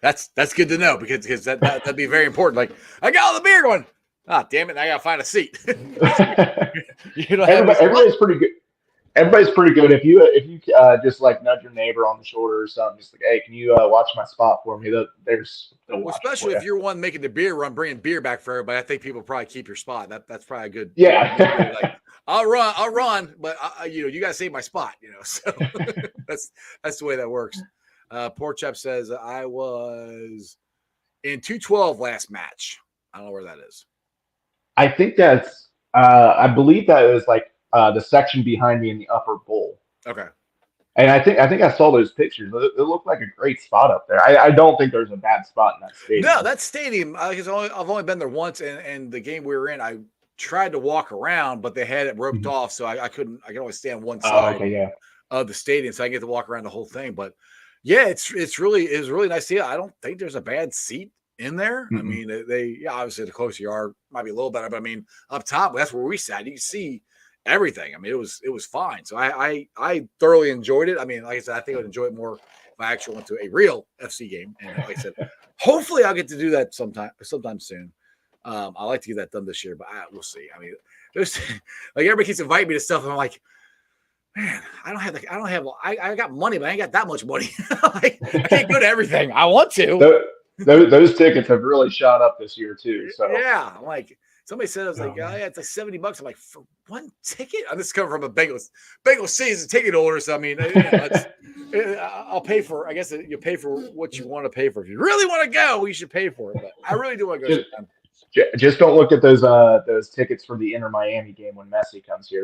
That's good to know because that'd be very important. Like, I got all the beer going. Ah, damn it! I gotta find a seat. Everybody's pretty good. Everybody's pretty good. If you just like nudge your neighbor on the shoulder or something, just like, hey, can you watch my spot for me? Especially if you're one making the beer run, bringing beer back for everybody. I think people probably keep your spot. That's probably a good. Yeah. Like, I'll run, but you gotta save my spot. So that's the way that works. Pork Chop says I was in 212 last match. I don't know where that is. I think that's. I believe that is like the section behind me in the upper bowl. Okay. And I think I saw those pictures. It looked like a great spot up there. I don't think there's a bad spot in that stadium. No, that stadium. I've only been there once, and the game we were in, I tried to walk around, but they had it roped off, so I couldn't. I could only stay on one side of the stadium, so I get to walk around the whole thing. But yeah, it's really nice to see. I don't think there's a bad seat in there. Mm-hmm. I mean, they obviously the closer you are, might be a little better, but I mean, up top, that's where we sat. You can see everything. I mean, it was fine. So I thoroughly enjoyed it. I mean, like I said, I think I would enjoy it more if I actually went to a real FC game. And like I said, hopefully I'll get to do that sometime soon. I like to get that done this year, but we'll see. I mean, there's like everybody keeps inviting me to stuff, and I'm like, man, I got money, but I ain't got that much money. I can't go to everything. I want to. Those tickets have really shot up this year too. So yeah, I'm like, somebody said, I was like, yeah, it's like $70. I'm like, for one ticket? I'm just coming from a Bengal season ticket holder. So I mean, I'll pay for. I guess you pay for what you want to pay for. If you really want to go, you should pay for it. But I really do want to go. Just don't look at those tickets for the Inter Miami game when Messi comes here.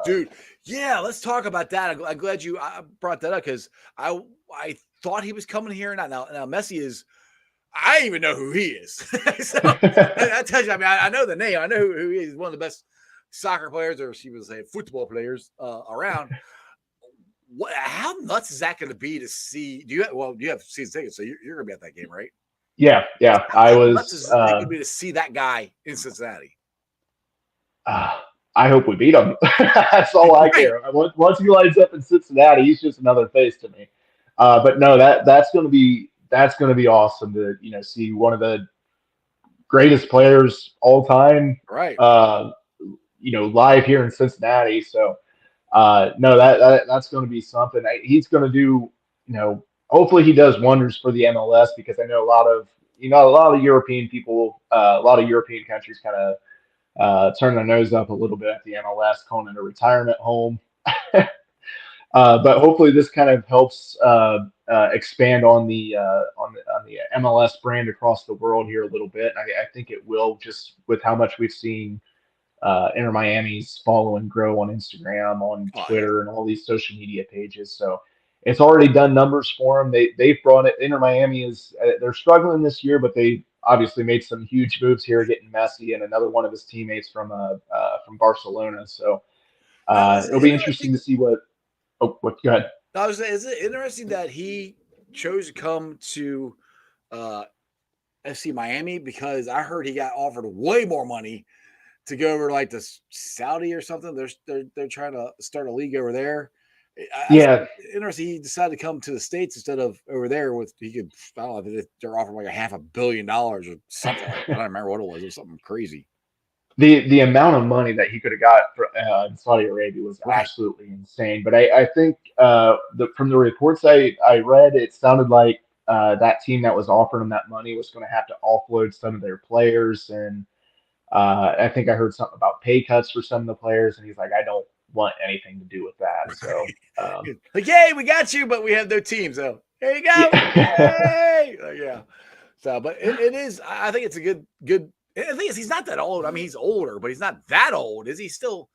Dude, yeah, let's talk about that. I'm glad you brought that up because I thought he was coming here. Now Messi is. I don't even know who he is. So I tell you, I mean, I know the name. I know who he is. He's one of the best soccer players, or she would say football players around. How nuts is that going to be to see? You have season tickets, so you're going to be at that game, right? Yeah. How nuts is it going to be to see that guy in Cincinnati? I hope we beat him. That's all I care. Once he lines up in Cincinnati, he's just another face to me. But no, that's going to be. That's going to be awesome to see one of the greatest players all time, right? Live here in Cincinnati. So no, that's going to be something. He's going to do. Hopefully he does wonders for the MLS because I know a lot of European people, a lot of European countries kind of turn their nose up a little bit at the MLS, calling it a retirement home. But hopefully this kind of helps expand on the MLS brand across the world here a little bit. I think it will, just with how much we've seen Inter Miami's following grow on Instagram, on Twitter, and all these social media pages. So it's already done numbers for them. They've brought it. Inter Miami they're struggling this year, but they obviously made some huge moves here, getting Messi and another one of his teammates from Barcelona. So it'll be interesting to see what. Oh, what? Go ahead. Is it interesting that he chose to come to FC Miami? Because I heard he got offered way more money to go over like to Saudi or something. They're trying to start a league over there. Interesting. He decided to come to the States instead of over there. I don't know if they're offering like $500 million or something. I don't remember what it was. It was something crazy. The amount of money that he could have got in Saudi Arabia was absolutely insane. But I think from the reports I read, it sounded like that team that was offering him that money was going to have to offload some of their players. And I think I heard something about pay cuts for some of the players. And he's like, I don't want anything to do with that. So like, yay, we got you, but we have no team. So there you go. Yay! Yeah. So, but it is. I think it's a good. The thing is, he's not that old. I mean, he's older, but he's not that old. Is he still?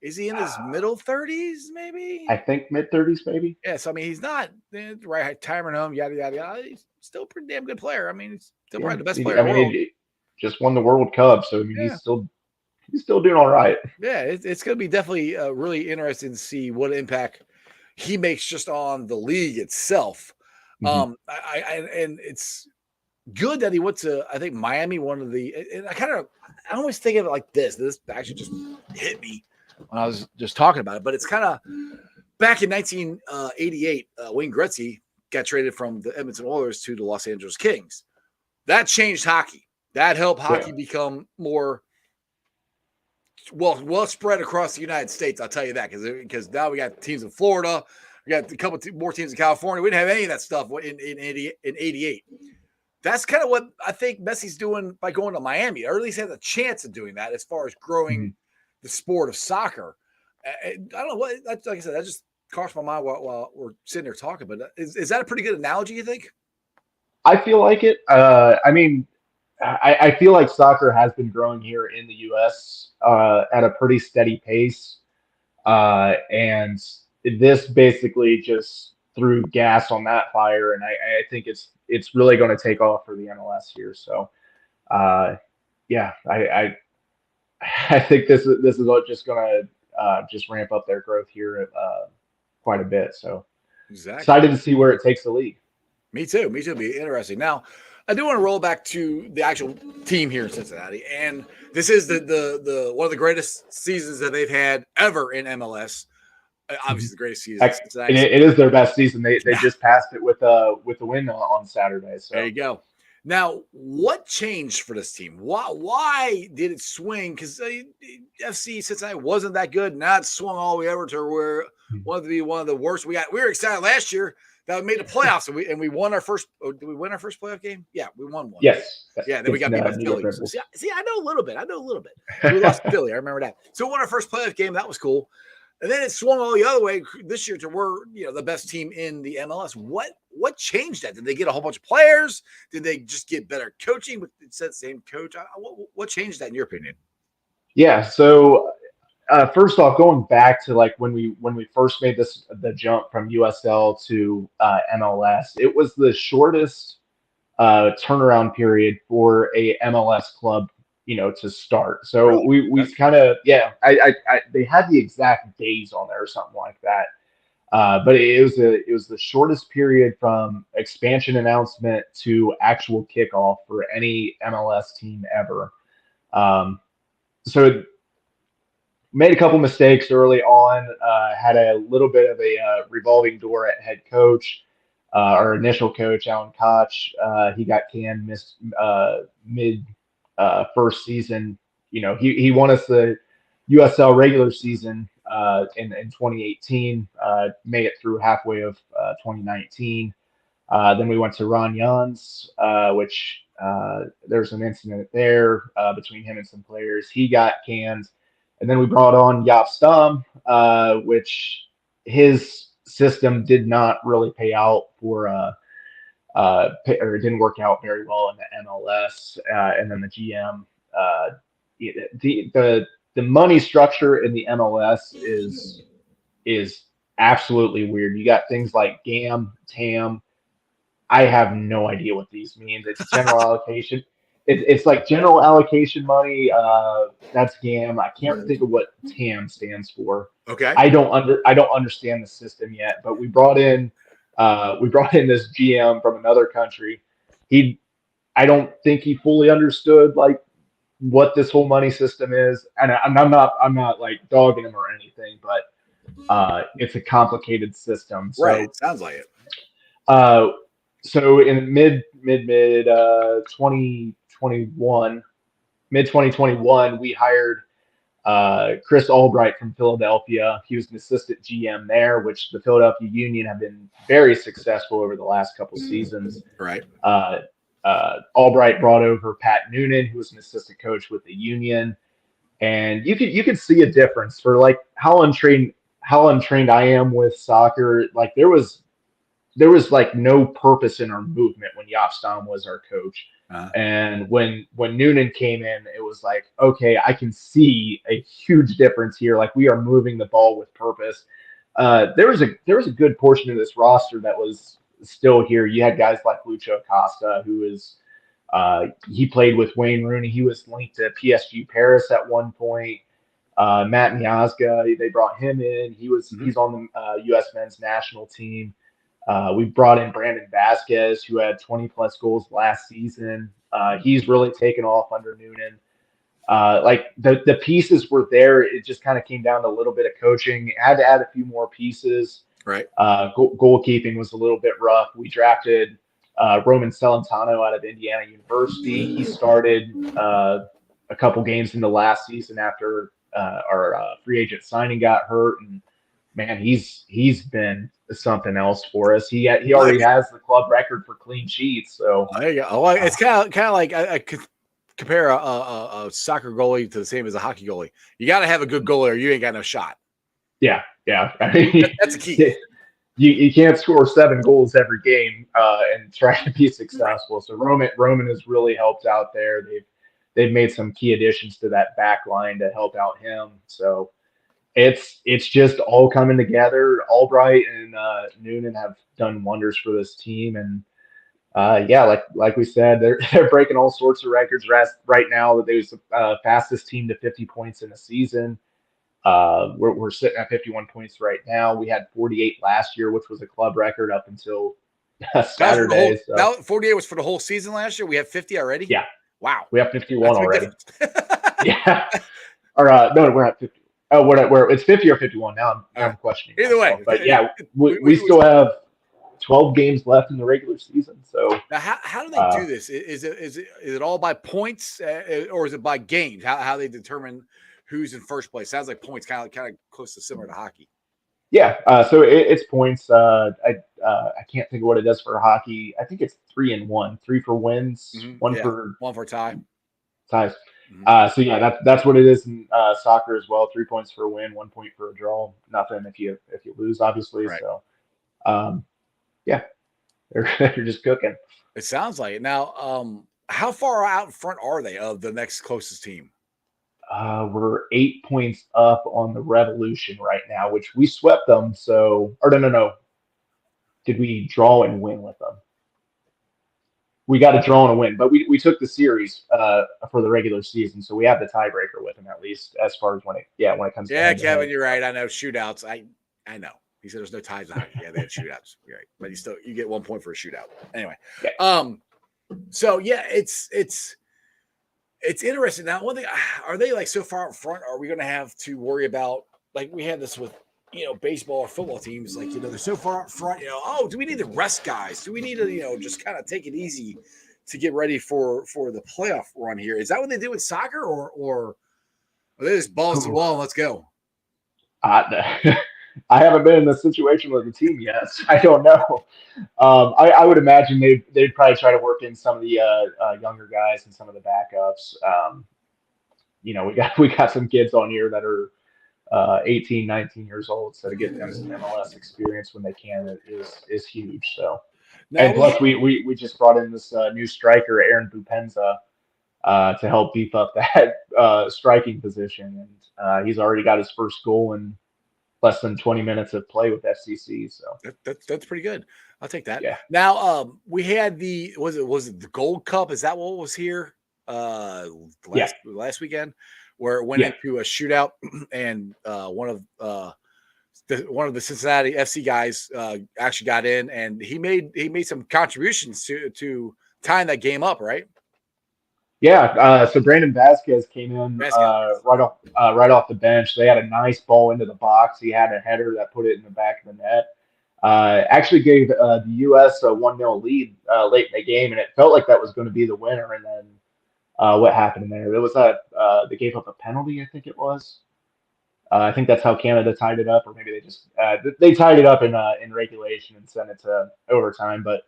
Is he in his middle 30s, maybe? I think mid-30s, maybe. Yeah, so I mean, he's not right retirement home, yada yada yada. He's still a pretty damn good player. I mean, he's still probably the best player in the world. He just won the World Cup, so I mean, he's still doing all right. Yeah, it's going to be definitely really interesting to see what impact he makes just on the league itself. Mhm. And it's good that he went to, I think, Miami. One of the, and I always think of it like this. This actually just hit me when I was just talking about it. But it's kind of back in 1988, Wayne Gretzky got traded from the Edmonton Oilers to the Los Angeles Kings. That changed hockey. That helped hockey become more well spread across the United States. I'll tell you that because now we got teams in Florida. We got a couple more teams in California. We didn't have any of that stuff in 88. That's kind of what I think Messi's doing by going to Miami, or at least has a chance of doing that as far as growing the sport of soccer. I don't know what, like I said, that just crossed my mind while we're sitting there talking. But is that a pretty good analogy, you think? I feel like it. I mean, I feel like soccer has been growing here in the U.S. At a pretty steady pace. And this basically just threw gas on that fire. And I think it's really going to take off for the MLS here. So, yeah, I think this is just going to just ramp up their growth here quite a bit. So excited to see where it takes the league. Me too. It'll be interesting. Now, I do want to roll back to the actual team here in Cincinnati, and this is the one of the greatest seasons that they've had ever in MLS. Obviously, the greatest season. It is their best season. They just passed it with the win on Saturday. So there you go. Now, what changed for this team? Why did it swing? Because FC Cincinnati wasn't that good. Now it swung all the way over to where wanted to be one of the worst. We were excited last year that we made the playoffs, and we won our first. Did we win our first playoff game? Yeah, we won one. Yes. Yeah, then we got beat by Philly. So, see, I know a little bit. We lost to Philly. I remember that. So we won our first playoff game. That was cool. And then it swung all the other way this year to we're the best team in the MLS. What changed that? Did they get a whole bunch of players? Did they just get better coaching with the same coach? What changed that in your opinion? Yeah. So first off, going back to like when we first made the jump from USL to MLS, it was the shortest turnaround period for a MLS club, to start. So really? we kind of, they had the exact days on there or something like that. But it was the shortest period from expansion announcement to actual kickoff for any MLS team ever. So made a couple mistakes early on, had a little bit of a revolving door at head coach. Our initial coach, Alan Koch, he got canned mid first season. He won us the USL regular season in 2018, made it through halfway of 2019. Then we went to Ron Jans, which there's an incident there between him and some players. He got canned. And then we brought on Jaap Stam, which his system did not really pay out for or it didn't work out very well in the MLS. And then the GM, the money structure in the MLS is absolutely weird. You got things like GAM, TAM. I have no idea what these mean. It's general allocation. It's like general allocation money. That's GAM. I can't think of what TAM stands for. Okay. I don't understand the system yet. But we brought in this GM from another country. I don't think he fully understood like what this whole money system is, and I'm not like dogging him or anything, but it's a complicated system. So, right. It sounds like it. So in mid 2021, we hired Chris Albright from Philadelphia. He was an assistant GM there, which the Philadelphia Union have been very successful over the last couple seasons. Right. Albright brought over Pat Noonan, who was an assistant coach with the Union, and you could see a difference for like how untrained I am with soccer. Like there was like no purpose in our movement when Jaap Stam was our coach. And when Noonan came in, it was like, okay, I can see a huge difference here. Like we are moving the ball with purpose. There was a good portion of this roster that was still here. You had guys like Lucho Acosta, who is he played with Wayne Rooney. He was linked to PSG Paris at one point. Matt Miazga, they brought him in. He's on the U.S. men's national team. We brought in Brandon Vasquez, who had 20-plus goals last season. He's really taken off under Noonan. Like the pieces were there. It just kind of came down to a little bit of coaching. Had to add a few more pieces. Right. Goalkeeping was a little bit rough. We drafted Roman Celentano out of Indiana University. He started a couple games in the last season after our free agent signing got hurt, and man, he's been something else for us. He already has the club record for clean sheets. So there you go. Oh, it's kind of like I could compare a soccer goalie to the same as a hockey goalie. You got to have a good goalie, or you ain't got no shot. Yeah. I mean, that's a key. You can't score 7 goals every game and try to be successful. So Roman has really helped out there. They've made some key additions to that back line to help out him. So it's just all coming together. Albright and Noonan have done wonders for this team, and like we said, they're breaking all sorts of records right now. That they was the fastest team to 50 points in a season. We're sitting at 51 points right now. We had 48 last year, which was a club record up until Saturday. 48 was for the whole season last year. We have 50 already. Yeah. Wow. We have 51 already. Yeah. Or no, we're at 50. Oh, we're it's 50 or 51 now. I'm questioning. Either way, but yeah, we still have 12 games left in the regular season. So now, how do they do this? Is it all by points, or is it by games? How they determine who's in first place? Sounds like points, kind of close to similar to hockey. Yeah, so it's points. I can't think of what it does for hockey. I think it's 3-1, 3 for wins, one for tie. Ties. So yeah, that's what it is in soccer as well. 3 points for a win, 1 point for a draw. Nothing if you lose, obviously. Right. So, yeah, they're just cooking. It sounds like it. Now, how far out in front are they of the next closest team? We're 8 points up on the Revolution right now, which we swept them. So, or no. Did we draw and win with them? We got a draw and a win, but we took the series for the regular season, so we have the tiebreaker with them at least as far as when it comes. Yeah, Kevin, you're right. I know shootouts. I know. He said there's no ties on it. Yeah, they had shootouts. You're right, but you get 1 point for a shootout. Anyway, so yeah, it's interesting. Now, one thing, are they like so far up front? Are we going to have to worry about, like we had this with, baseball or football teams, like, they're so far up front, do we need to rest guys? Do we need to, just kind of take it easy to get ready for the playoff run here? Is that what they do with soccer, or are they just balls to the wall and let's go? I haven't been in this situation with the team yet. So I don't know. I would imagine they'd probably try to work in some of the younger guys and some of the backups. We got some kids on here that are 18, 19 years old, so to get them some MLS experience when they can is huge. So, now, and plus we just brought in this new striker, Aaron Bupenza, to help beef up that striking position, and he's already got his first goal in less than 20 minutes of play with FCC. So that's pretty good. I'll take that. Yeah. Now, we had was it the Gold Cup? Is that what was here last weekend? Where it went into a shootout, and one of the Cincinnati FC guys actually got in, and he made some contributions to tying that game up, right? Yeah. So Brandon Vasquez came in right off the bench. They had a nice ball into the box. He had a header that put it in the back of the net. Actually gave the U.S. a 1-0 lead late in the game, and it felt like that was going to be the winner, and then. What happened in there? There was they gave up a penalty, I think it was. I think that's how Canada tied it up, or maybe they just they tied it up in regulation and sent it to overtime. But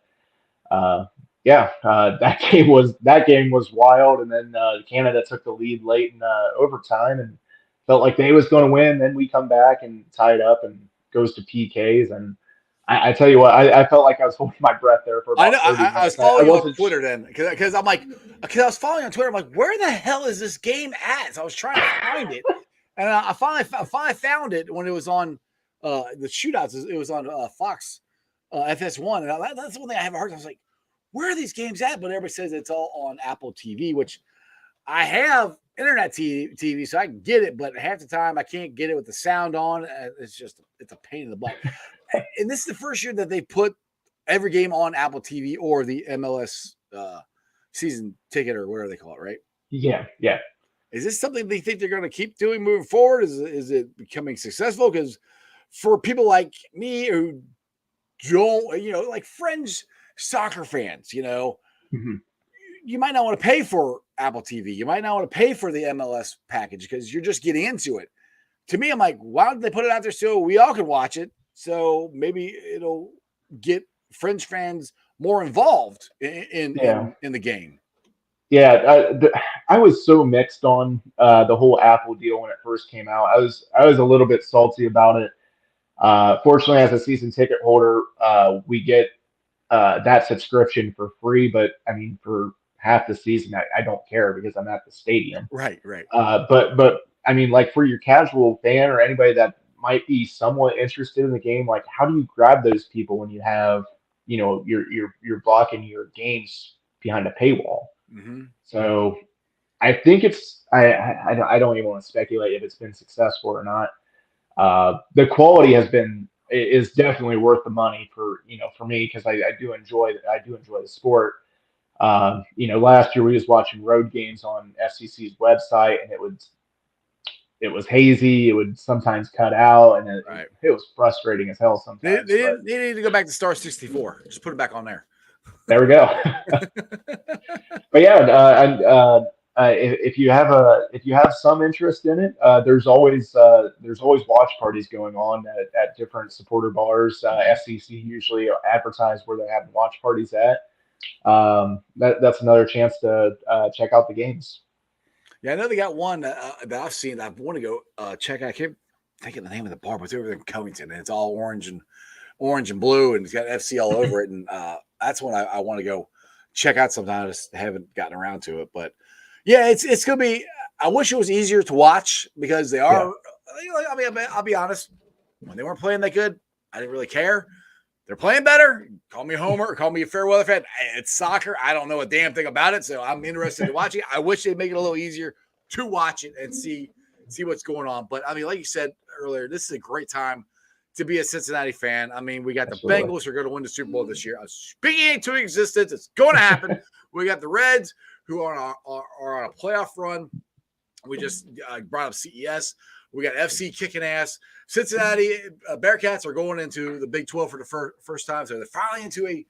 that game was wild, and then Canada took the lead late in overtime and felt like they was going to win. Then we come back and tie it up and goes to PKs, and I tell you what, I felt like I was holding my breath there for I about know. 30 minutes. I was following you on wasn't Twitter then because I'm like, because I was following on Twitter. I'm like, where the hell is this game at? So I was trying to find it, and I finally found it when it was on the shootouts. It was on Fox FS1, and that's one thing I have a hard time. I was like, where are these games at? But everybody says it's all on Apple TV, which I have internet TV, so I can get it. But half the time I can't get it with the sound on. It's a pain in the butt. And this is the first year that they put every game on Apple TV or the MLS season ticket or whatever they call it, right? Yeah. Is this something they think they're going to keep doing moving forward? Is it becoming successful? Because for people like me who don't, like fringe soccer fans, Mm-hmm. you might not want to pay for Apple TV. You might not want to pay for the MLS package because you're just getting into it. To me, I'm like, why don't they put it out there so we all can watch it? So maybe it'll get French fans more involved in the game. Yeah, I was so mixed on the whole Apple deal when it first came out. I was a little bit salty about it. Fortunately, as a season ticket holder, we get that subscription for free. But I mean, for half the season, I don't care because I'm at the stadium. Right. But I mean, like for your casual fan or anybody that might be somewhat interested in the game, like how do you grab those people when you have, you're blocking your games behind a paywall? Mm-hmm. So I think I don't even want to speculate if it's been successful or not. The quality is definitely worth the money for me because I do enjoy the sport. Last year we was watching road games on FCC's website and it was hazy. It would sometimes cut out, and it was frustrating as hell sometimes. They need to go back to Star 64. Just put it back on there. There we go. But yeah, if you have some interest in it, there's always watch parties going on at different supporter bars. FCC usually advertise where they're having watch parties at. That's another chance to check out the games. Yeah, I know they got one that I've seen. I want to go check out. I can't think of the name of the bar, but it's over in Covington, and it's all orange and blue, and it's got FC all over it. And that's one I want to go check out sometime. I just haven't gotten around to it, but yeah, it's gonna be. I wish it was easier to watch because they are. Yeah. I mean, I'll be honest. When they weren't playing that good, I didn't really care. They're playing better. Call me a homer or call me a fair weather fan. It's soccer. I don't know a damn thing about it, so I'm interested in watching it. I wish they'd make it a little easier to watch it and see what's going on. But I mean, like you said earlier, this is a great time to be a Cincinnati fan. I mean, we got Absolutely. The Bengals who are going to win the Super Bowl this year. I'm speaking into existence. It's going to happen. We got the Reds who are on a playoff run. We just brought up CES. We got FC kicking ass. Cincinnati Bearcats are going into the Big 12 for the first time. So they're finally into a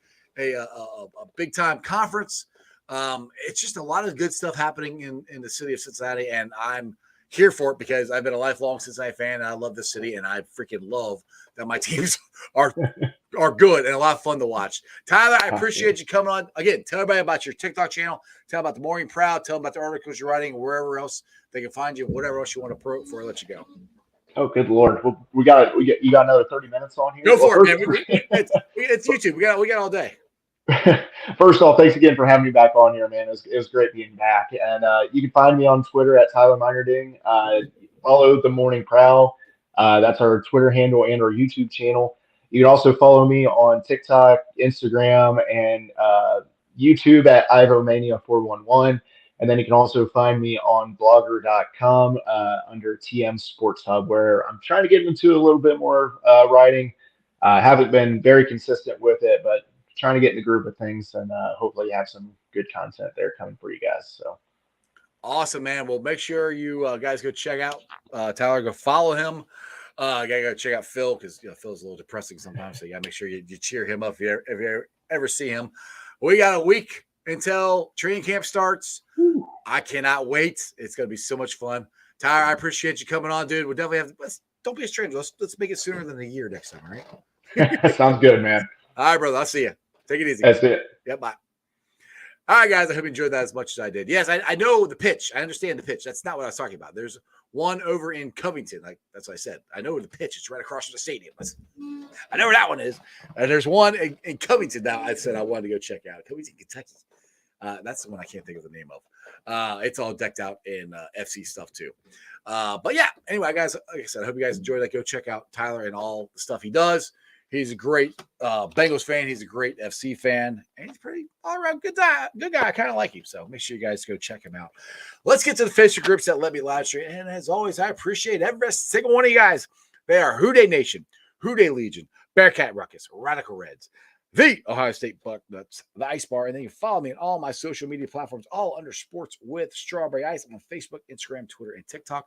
big time conference. It's just a lot of good stuff happening in the city of Cincinnati, and I'm here for it because I've been a lifelong Cincinnati fan, and I love the city, and I freaking love that my teams are good and a lot of fun to watch. Tyler, I appreciate you coming on. Again, tell everybody about your TikTok channel. Tell them about the Morning Proud. Tell them about the articles you're writing, wherever else they can find you, whatever else you want to promote before I let you go. Oh, good Lord. Well, you got another 30 minutes on here? Go for it, man. It's YouTube. We got all day. First off, thanks again for having me back on here, man. It was great being back. And you can find me on Twitter at Tyler Meinerding. Follow The Morning Prowl. That's our Twitter handle and our YouTube channel. You can also follow me on TikTok, Instagram, and YouTube at IvoMania411. And then you can also find me on blogger.com under TM Sports Hub, where I'm trying to get into a little bit more writing. Haven't been very consistent with it, but trying to get in the groove of things and hopefully have some good content there coming for you guys. So awesome, man. Well, make sure you guys go check out Tyler. Go follow him. You gotta go check out Phil because Phil's a little depressing sometimes. So you gotta make sure you cheer him up if you ever see him. We got a week until training camp starts. Whew. I cannot wait. It's gonna be so much fun. Tyler, I appreciate you coming on, dude. We'll definitely don't be a stranger. Let's make it sooner than a year next time, all right? Sounds good, man. All right, brother. I'll see you. Take it easy. That's it. Yep, bye. All right, guys. I hope you enjoyed that as much as I did. Yes, I know the pitch. I understand the pitch. That's not what I was talking about. There's one over in Covington. Like that's what I said. I know where the pitch. It's right across from the stadium. I know where that one is. And there's one in Covington now. I said I wanted to go check out Covington, Kentucky. That's the one I can't think of the name of. It's all decked out in FC stuff too. But yeah, anyway, guys, like I said, I hope you guys enjoyed that. Go check out Tyler and all the stuff he does. He's a great Bengals fan. He's a great FC fan. And he's pretty all around good guy. I kind of like him. So make sure you guys go check him out. Let's get to the Facebook groups that let me live stream. And as always, I appreciate every single one of you guys. They are Who Dey Nation, Who Dey Legion, Bearcat Ruckus, Radical Reds, the Ohio State Bucknuts, the Ice Bar. And then you follow me on all my social media platforms, all under Sports with Strawberry Ice. I'm on Facebook, Instagram, Twitter, and TikTok.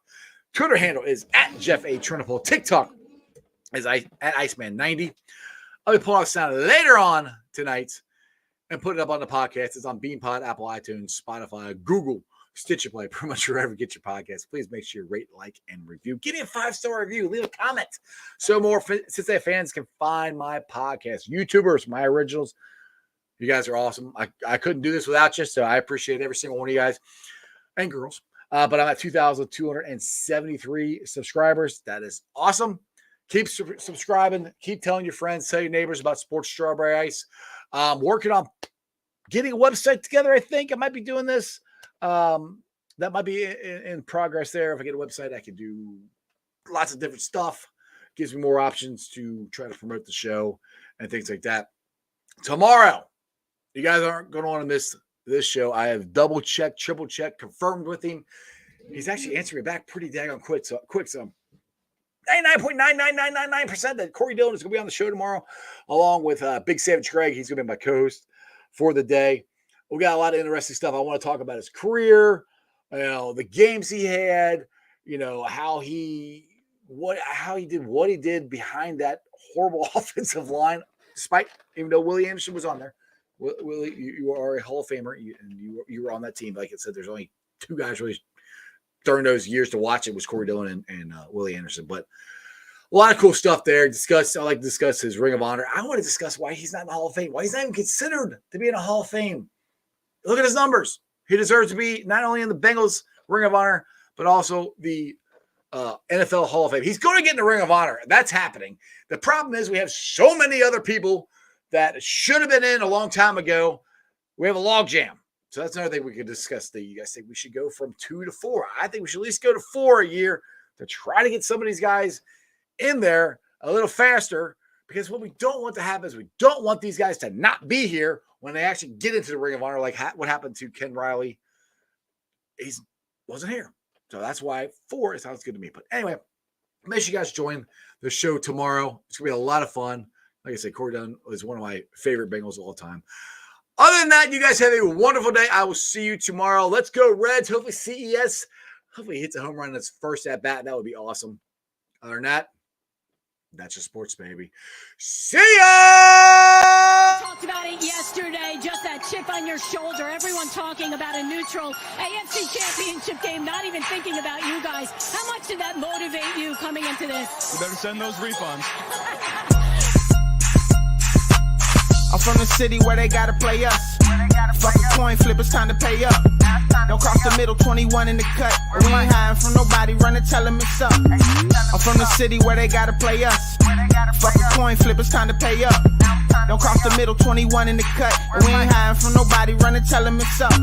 Twitter handle is at Jeff A. Trinipole. TikTok is at Iceman90. I'll be pulling off sound later on tonight and put it up on the podcast. It's on BeanPod, Apple iTunes, Spotify, Google, Stitcher Play, pretty much wherever you get your podcasts. Please make sure you rate, like, and review. Give me a 5-star review. Leave a comment so more Cincinnati fans can find my podcast. YouTubers, my originals, you guys are awesome. I couldn't do this without you, so I appreciate every single one of you guys and girls. But I'm at 2,273 subscribers. That is awesome. Keep subscribing. Keep telling your friends, tell your neighbors about Sports Strawberry Ice. Working on getting a website together, I think. I might be doing this. That might be in progress there. If I get a website, I can do lots of different stuff. Gives me more options to try to promote the show and things like that. Tomorrow, you guys aren't going to want to miss this show. I have double checked, triple checked, confirmed with him. He's actually answering me back pretty daggone quick. So 99.99999% that Corey Dillon is going to be on the show tomorrow, along with Big Savage Craig. He's going to be my co-host for the day. We got a lot of interesting stuff. I want to talk about his career, the games he had, how he did what he did behind that horrible offensive line, despite even though Willie Anderson was on there. Willie, you are a Hall of Famer, and you were on that team. Like I said, there's only two guys really during those years to watch it was Corey Dillon and Willie Anderson. But a lot of cool stuff there. I like to discuss his Ring of Honor. I want to discuss why he's not in the Hall of Fame, why he's not even considered to be in a Hall of Fame. Look at his numbers. He deserves to be not only in the Bengals Ring of Honor, but also the NFL Hall of Fame. He's going to get in the Ring of Honor. That's happening. The problem is we have so many other people that should have been in a long time ago. We have a logjam. So that's another thing we could discuss. You guys think we should go from 2 to 4. I think we should at least go to 4 a year to try to get some of these guys in there a little faster, because what we don't want to happen is we don't want these guys to not be here when they actually get into the Ring of Honor, like what happened to Ken Riley. He wasn't here. So that's why 4 sounds good to me. But anyway, make sure you guys join the show tomorrow. It's going to be a lot of fun. Like I said, Corey Dillon is one of my favorite Bengals of all time. Other than that, you guys have a wonderful day. I will see you tomorrow. Let's go Reds. Hopefully CES. Hopefully he hits a home run in his first at bat. That would be awesome. Other than that, that's just sports, baby. See ya! Talked about it yesterday, just that chip on your shoulder. Everyone talking about a neutral AFC Championship game, not even thinking about you guys. How much did that motivate you coming into this? You better send those refunds. I'm from the city where they gotta play us. Fuck a coin flip, it's time to pay up. Don't cross the middle, 21 in the cut. We ain't hiding from nobody, run and tell them it's up. I'm from the city where they gotta play us. Fuck a coin flip, it's time to pay up. Don't cross the middle, 21 in the cut. We ain't hiding from nobody, run and tell them it's up.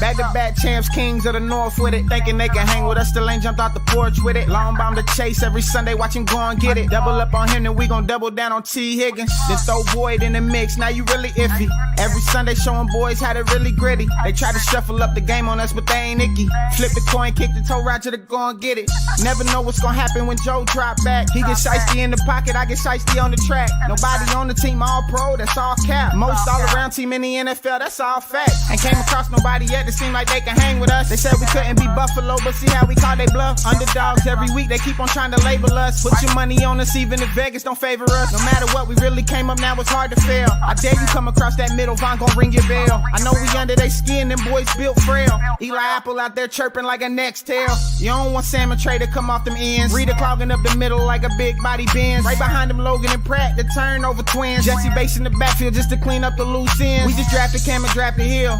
Back-to-back champs, kings of the north with it. Thinking they can hang with us, still ain't jumped out the porch with it. Long bomb to chase every Sunday, watch him go and get it. Double up on him, then we gon' double down on T. Higgins. Then throw Boyd in the mix, now you really iffy. Every Sunday showing boys how to really gritty. They try to shuffle up the game on us, but they ain't icky. Flip the coin, kick the toe Roger to go and get it. Never know what's gonna happen when Joe drop back. He get shiesty in the pocket, I get shiesty on the track. Nobody on the team all pro, that's all cap. Most all around team in the NFL, that's all fact. Ain't came across nobody yet that seem like they can hang with us. They said we couldn't be Buffalo, but see how we call they bluff. Underdogs every week, they keep on trying to label us. Put your money on us, even if Vegas don't favor us. No matter what, we really came up, now it's hard to fail. I dare you come across that middle, Von gon' ring your bell. I know we under they skin, them boys built frail. Eli Apple out there chirping like a next tail. You don't want Salmon Trey to come off them ends. Rita clogging up the middle like a big body Benz. Right behind them Logan and Pratt, the turnover twins. Jesse Bates in the backfield just to clean up the loose ends. We just drafted Cam and drafted Hill.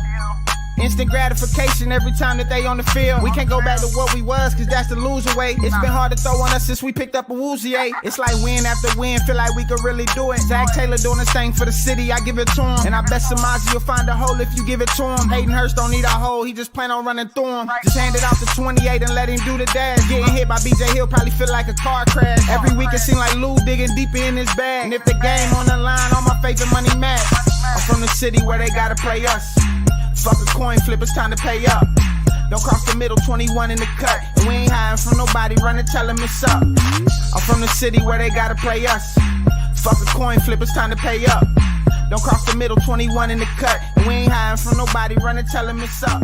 Instant gratification every time that they on the field. We can't go back to what we was, cause that's the loser way. It's been hard to throw on us since we picked up a Woozy, eh? It's like win after win, feel like we could really do it. Zach Taylor doing his thing for the city, I give it to him. And I bet Samaji will find a hole if you give it to him. Hayden Hurst don't need a hole, he just plan on running through him. Just hand it off to 28 and let him do the dash. Getting hit by BJ Hill probably feel like a car crash. Every week it seem like Lou digging deeper in his bag. And if the game on the line, all my favorite money match. I'm from the city where they gotta play us. Fuck a coin flip, it's time to pay up. Don't cross the middle, 21 in the cut. And we ain't hiding from nobody, run and tell them it's up. I'm from the city where they gotta play us. Fuck a coin flip, it's time to pay up. Don't cross the middle, 21 in the cut. And we ain't hiding from nobody, run and tell them it's up.